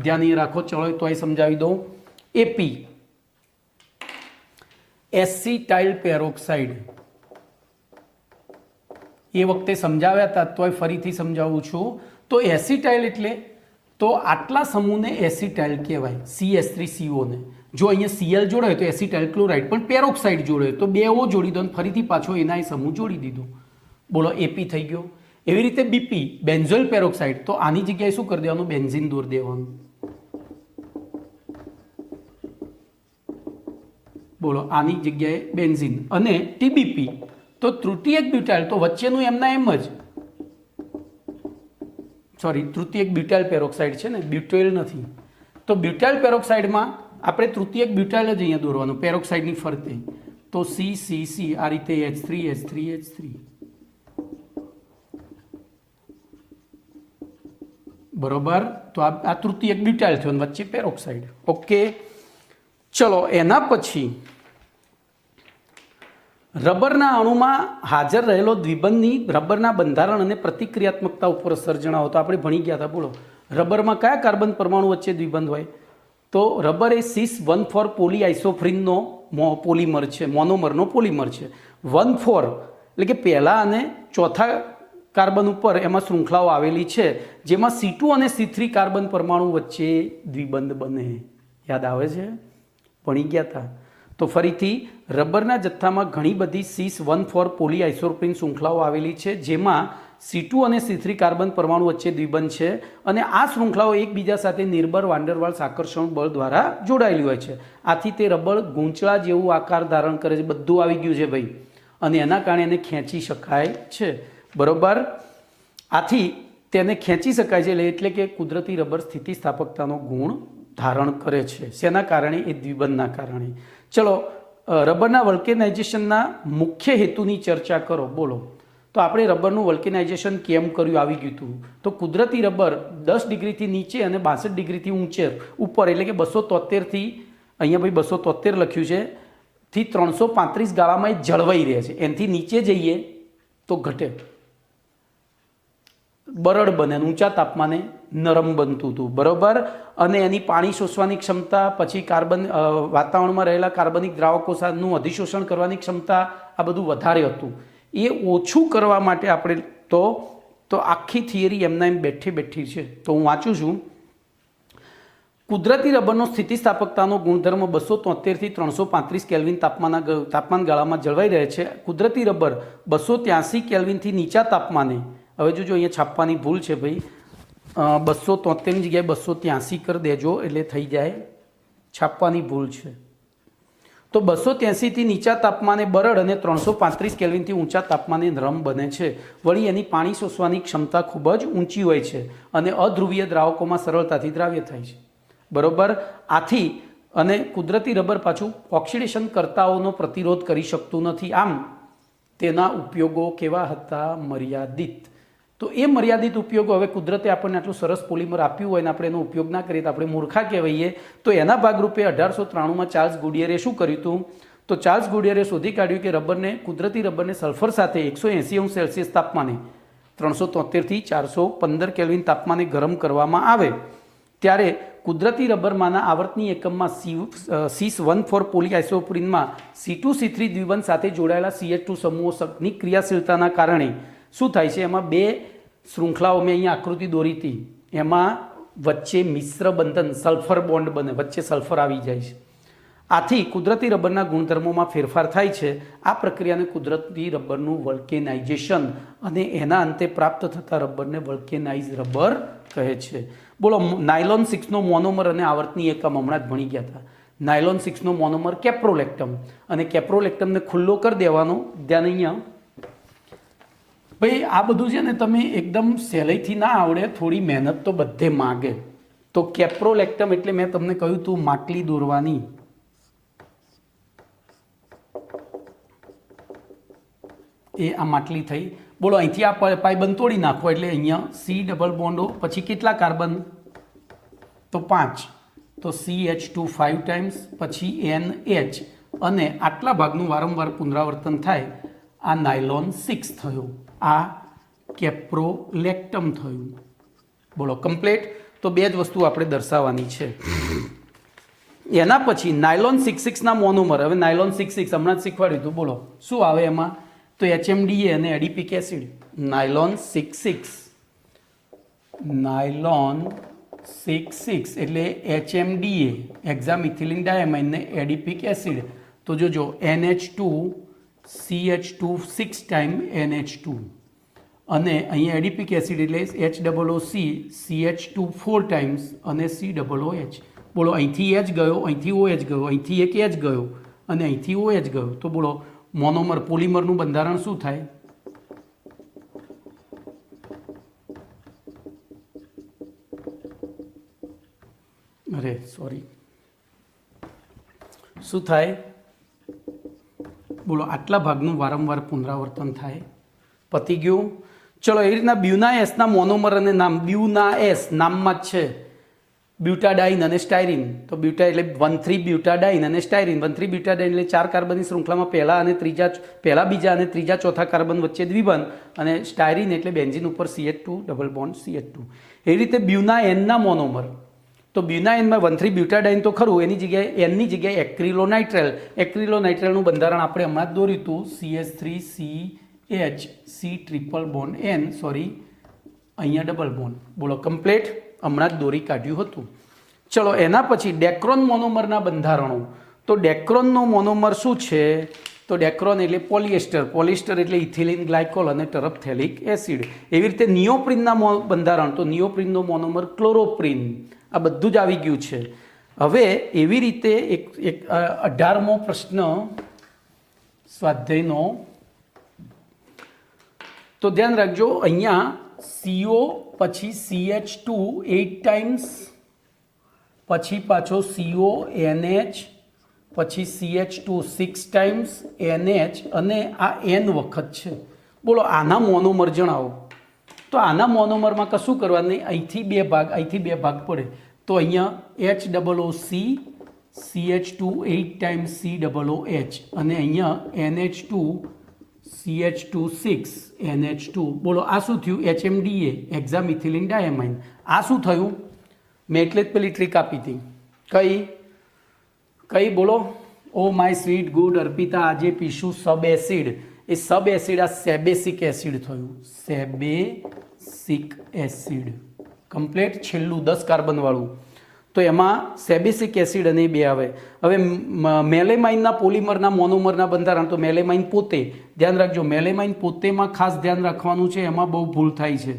ધ્યાન રાખો. ચલો તો એ સમજાવી દઉં. એપી એસિટાઇલ પેરોક્સાઇડ, એ વખતે સમજાવ્યા હતા તોય ફરીથી સમજાવું છું. તો એસિટાઇલ એટલે તો આટલા સમૂહને એસિટાઇલ કહેવાય, CH3CO ને. જો અહીંયા Cl જોડાય તો એસિટાઇલ ક્લોરાઇડ, પણ પેરોક્સાઇડ જોડે તો બે ઓ જોડી દો, ફરીથી પાછો એના સમૂહ જોડી દીધું. બોલો એપી થઈ ગયો. એવી રીતે બીપી બેન્ઝોઇલ પેરોક્સાઇડ, તો આની જગ્યાએ શું કરી દેવાનું? બેન્ઝીન દોર દેવાનું. બોલો આની જગ્યાએ બેન્ઝીન. અને ટીબીપી તો તૃતીયક બ્યુટાઇલ, તો વચ્ચેનું એમના એમ જ, સોરી તૃતીયક બ્યુટાઇલ પેરોક્સાઇડ છે ને, બ્યુટાઇલ નથી. તો બ્યુટાઇલ પેરોક્સાઇડમાં આપણે તૃતીયક બ્યુટાઇલ જ અહીંયા દોરવાનું પેરોક્સાઇડની ફરતે. તો CCC આ રીતે H3 બરોબર. તો આ તૃતીયક બ્યુટાઇલ થયો, વચ્ચે પેરોક્સાઇડ. ઓકે, ચલો એના પછી રબરના અણુમાં હાજર રહેલો દ્વિબંધની રબરના બંધારણ અને પ્રતિક્રિયાત્મકતા ઉપર અસર જણાવો. તો આપણે ભણી ગયા હતા. બોલો રબરમાં કયા કાર્બન પરમાણુ વચ્ચે દ્વિબંધ હોય? તો રબર એ cis-1,4 પોલીઆઇસોપ્રીનનો પોલિમર છે, મોનોમરનો પોલિમર છે. 1,4 એટલે કે પહેલા અને ચોથા કાર્બન ઉપર એમાં શૃંખલાઓ આવેલી છે, જેમાં C2 અને C3 કાર્બન પરમાણુ વચ્ચે દ્વિબંધ બને. યાદ આવે છે? ભણી ગયા હતા. તો ફરીથી રબરના જથ્થામાં ઘણી બધી cis-1,4 પોલીઆઇસોપ્રીન શૃંખલાઓ આવેલી છે, જેમાં C2 અને C3 કાર્બન પરમાણુ વચ્ચે દ્વિબંધ છે, અને આ શૃંખલાઓ એકબીજા સાથે નિર્બળ વાન્ડરવાલ્સ આકર્ષણ બળ દ્વારા જોડાયેલી હોય છે. આથી તે રબર ગૂંચળા જેવું આકાર ધારણ કરે છે. બધું આવી ગયું છે ભાઈ, અને એના કારણે એને ખેંચી શકાય છે. બરોબર. આથી તેને ખેંચી શકાય છે એટલે કે કુદરતી રબર સ્થિતિસ્થાપકતાનો ગુણ ધારણ કરે છે. શેના કારણે? એ દ્વિબંધના કારણે. ચલો રબરના વલ્કેનાઇઝેશનના મુખ્ય હેતુની ચર્ચા કરો. બોલો તો આપણે રબરનું વલ્કેનાઇઝેશન કેમ કર્યું આવી ગયું હતું. તો કુદરતી રબર 10 ડિગ્રીથી નીચે અને 62 ડિગ્રીથી ઉપર એટલે કે 273થી, અહીંયા ભાઈ 273 લખ્યું છે, થી 335 ગાળામાં એ જળવાઈ રહે છે. એનાથી નીચે જઈએ તો ઘટે, બરડ બને, ઊંચા તાપમાને નરમ બનતું હતું. બરોબર. અને એની પાણી શોષવાની ક્ષમતા, પછી કાર્બન વાતાવરણમાં રહેલા કાર્બનિક દ્રાવકોનું અધિશોષણ કરવાની ક્ષમતા, આ બધું વધારે હતું. એ ઓછું કરવા માટે આપણે તો આખી થિયરી એમના એમ બેઠી છે. તો હું વાંચું છું. કુદરતી રબરનો સ્થિતિસ્થાપકતાનો ગુણધર્મ 273થી 335 કેલ્વિન તાપમાન ગાળામાં જળવાઈ રહે છે. કુદરતી રબર 283 કેલ્વિનથી નીચા તાપમાને, હવે જોજો અહીંયા છાપવાની ભૂલ છે ભાઈ, 273ની જગ્યાએ 283 કરી દેજો એટલે થઈ જાય, છાપવાની ભૂલ છે. તો 283થી નીચા તાપમાને બરડ અને 335 કેલ્વિનથી ઊંચા તાપમાને નરમ બને છે. વળી એની પાણી શોષવાની ક્ષમતા ખૂબ જ ઊંચી હોય છે અને અધ્રુવીય દ્રાવકોમાં સરળતાથી દ્રાવ્ય થાય છે. બરોબર. આથી અને કુદરતી રબર પાછું ઓક્સિડેશન કરતાઓનો પ્રતિરોધ કરી શકતું નથી, આમ તેના ઉપયોગો કેવા હતા? મર્યાદિત. તો એ મર્યાદિત ઉપયોગો, હવે કુદરતે આપણને આટલું સરસ પોલિમર આપ્યું હોય અને આપણે એનો ઉપયોગ ના કરીએ તો આપણે મૂર્ખા કહેવાઈએ. તો એના ભાગરૂપે 1893માં ચાર્લ્સ ગુડિયરે શું કર્યું હતું? તો ચાર્લ્સ ગુડિયરે શોધી કાઢ્યું કે કુદરતી રબરને સલ્ફર સાથે 180°C તાપમાને 373 થી 415 કેલ્વિન તાપમાને ગરમ કરવામાં આવે ત્યારે કુદરતી રબરમાંના આવર્તની એકમમાં CIS-1,4 પોલીઆઇસોપ્રીનમાં C2C3 દ્વિબંધ સાથે જોડાયેલા CH2 સમૂહોની ક્રિયાશીલતાના કારણે શું થાય છે? એમાં બે શૃંખલાઓ મેં અહીંયા આકૃતિ દોરી હતી, એમાં વચ્ચે મિશ્ર બંધન સલ્ફર બોન્ડ બને, વચ્ચે સલ્ફર આવી જાય છે. આથી કુદરતી રબરના ગુણધર્મોમાં ફેરફાર થાય છે. આ પ્રક્રિયાને કુદરતી રબરનું વલ્કેનાઇઝેશન અને એના અંતે પ્રાપ્ત થતા રબરને વલ્કેનાઇઝ રબર કહે છે. બોલો, નાયલોન 6નો મોનોમર અને આવર્તની એકમ હમણાં જ ભણી ગયા હતા. નાયલોન 6નો મોનોમર કેપ્રોલેક્ટમ, અને કેપ્રોલેક્ટમને ખુલ્લો કરી દેવાનો. ધ્યાન અહીંયા ભાઈ, આ બધું છે ને તમે એકદમ સહેલાઈથી ના આવડે, થોડી મહેનત તો બધે માગે. તો કેપ્રોલેક્ટમ એટલે મેં તમને કહ્યું તું માટલી દોરવાની. એ આ માટલી થઈ. બોલો, અહીંથી આ પાઇબંધ તોડી નાખો એટલે અહીંયા C ડબલ બોન્ડો, પછી કેટલા કાર્બન? તો 5. તો CH2 5 ટાઈમ્સ, પછી NH, અને આટલા ભાગનું વારંવાર પુનરાવર્તન થાય. આ નાયલોન 6 થયો, આ કેપ્રોલેક્ટમ થયું. બોલો, કમ્પ્લીટ. તો બે જ વસ્તુ આપણે દર્શાવવાની છે. એના પછી નાયલોન 6,6ના મોનોમર. હવે નાયલોન 6,6 હમણાં જ શીખવાડ્યું હતું. બોલો, શું આવે એમાં? તો HMDA અને એડિપિક એસિડ. નાયલોન 6,6, નાયલોન 6,6 એટલે HMDA, હેક્ઝામિથિલિન ડાયામાઇન, ને એડિપિક એસિડ. તો જોજો, NH2 CH2 6 ટાઈમ NH2, અને અહીંયા એડિપિક એસિડ એટલે HOOC CH2 4 ટાઈમ્સ અને COOH. બોલો, અહીંથી H ગયો, અહીંથી OH ગયો, અહીંથી એક H ગયો, અને અહીંથી OH ગયો. તો બોલો, મોનોમર પોલિમરનું બંધારણ શું થાય? અરે સોરી, શું થાય? બોલો, આટલા ભાગનું વારંવાર પુનરાવર્તન થાય. પતી ગયું. ચલો, એ રીતના બ્યુના એસના મોનોમર અને નામ. બ્યુના એસ નામમાં જ છે, બ્યુટાડાઇન અને સ્ટાયરીન. તો બ્યુટા એટલે 1,3 બ્યુટાડાઇન અને સ્ટાયરીન. 1,3 બ્યુટાડાઇન એટલે 4 કાર્બનની શૃંખલામાં પહેલા, બીજા અને ત્રીજા ચોથા કાર્બન વચ્ચે દ્વિબંધ, અને સ્ટાયરીન એટલે બેન્ઝીન ઉપર CH2 ડબલ બોન્ડ CH2. એ રીતે બ્યુના એનના મોનોમર. તો બ્યુના એનમાં 1,3 બ્યુટાડાઇન તો ખરું, એની જગ્યાએ એનની જગ્યાએ એક્રિલોનાઇટ્રેલ. એક્રિલોનાઇટ્રેલનું બંધારણ આપણે હમણાં જ દોર્યું હતું, CH3CH C triple bond N, sorry અહીંયા ડબલ બોન્ડ. બોલો, કમ્પ્લીટ. હમણાં જ દોરી કાઢ્યું હતું. ચલો, એના પછી ડેક્રોન મોનોમરના બંધારણો. તો ડેક્રોનનો મોનોમર શું છે? તો ડેક્રોન એટલે પોલિએસ્ટર, પોલિએસ્ટર એટલે ઇથિલિન ગ્લાયકોલ અને ટરફથેલિક એસિડ. એવી રીતે નિયોપ્રિનના બંધારણ. તો નિયોપ્રિનનો મોનોમર ક્લોરોપ્રિન. આ બધું જ આવી ગયું છે. હવે એવી રીતે એક 18મો પ્રશ્ન સ્વાધ્યાયનો. તો ધ્યાન રાખજો, અહીંયા CO, પછી CH2 8 ટાઈમ્સ, પછી પાછો CO NH, પછી CH2 6 ટાઈમ્સ NH, અને આ N વખત છે. બોલો, આના મોનોમર જણાવો. તો આના મોનોમરમાં કશું કરવાનું નહીં, અહીંથી બે ભાગ પડે. તો અહીંયા HOOC CH2 8 ટાઈમ્સ COOH, અને અહીંયા NH2 CH2 6 NH2. બોલો, આ શું થયું? HMDA, હેક્ઝામિથિલિન ડાયામાઇન. આ શું થયું? મેં એટલે જ પેલી ટ્રીક આપી હતી. કઈ બોલો? Oh my sweet good Arpita, આજે પીશું સબ એસિડ. એ સબ એસિડ આ સેબેસિક એસિડ થયું, સેબેસિક એસિડ. કમ્પ્લીટ. છેલ્લું 10 કાર્બન વાળું. તો એમાં સેબેસિક એસિડ અને બે આવે. હવે મેલેમાઇનના પોલિમરના મોનોમરના બંધારણ. તો મેલેમાઇન પોતે, ધ્યાન રાખજો, મેલેમાઇન પોતેમાં ખાસ ધ્યાન રાખવાનું છે, એમાં બહુ ભૂલ થાય છે.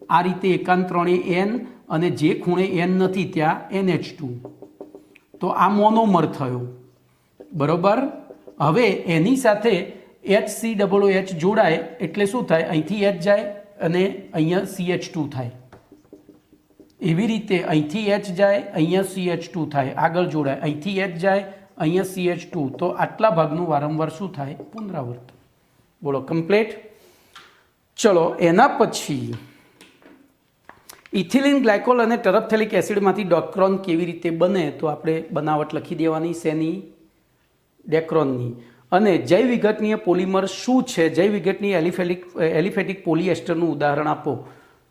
આ રીતે એકાંતરણે N, અને જે ખૂણે N નથી ત્યાં NH2. તો આ મોનોમર થયો, બરોબર. હવે એની સાથે HCOOH જોડાય એટલે શું થાય? અહીંથી H જાય અને અહીંયા CH2 થાય. એવી રીતે અહીંથી એચ જાય, અહીંયા CH2 થાય, આગળ જોડાય, અહીંથી એચ જાય, અહીંયા CH2, તો આટલા ભાગનું વારંવાર શું થાય? પુનરાવર્તન. બોલો કમ્પ્લીટ. ચલો એના પછી ઇથિલિન ગ્લાયકોલ અને ટરફથેલિક એસિડમાંથી ડેક્રોન કેવી રીતે બને? તો આપણે બનાવટ લખી દેવાની શેની? ડેક્રોનની. અને જૈવ વિઘટનીય પોલિમર શું છે? જૈવ વિઘટનીય એલિફેટિક પોલિએસ્ટરનું ઉદાહરણ આપો.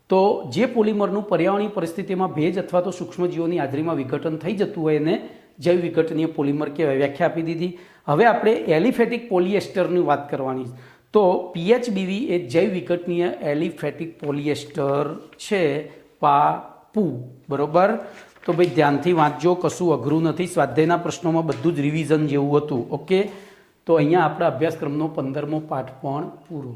તો જે પોલિમરનું પર્યાવરણીય પરિસ્થિતિમાં ભેજ અથવા તો સૂક્ષ્મજીવોની હાજરીમાં વિઘટન થઈ જતું હોય એને જૈવ વિઘટનીય પોલિમર કહેવાય. વ્યાખ્યા આપી દીધી. હવે આપણે એલિફેટિક પોલિએસ્ટરની વાત કરવાની. તો PHBV એ જૈવ વિઘટનીય એલિફેટિક પોલિએસ્ટર છે. પાપુ. બરોબર. તો ભાઈ ધ્યાનથી વાંચજો, કશું અઘરું નથી. સ્વાધ્યાયના પ્રશ્નોમાં બધું જ રિવિઝન જેવું હતું. ઓકે. તો અહીંયા આપણા અભ્યાસક્રમનો 15મો પાઠ પણ પૂરો.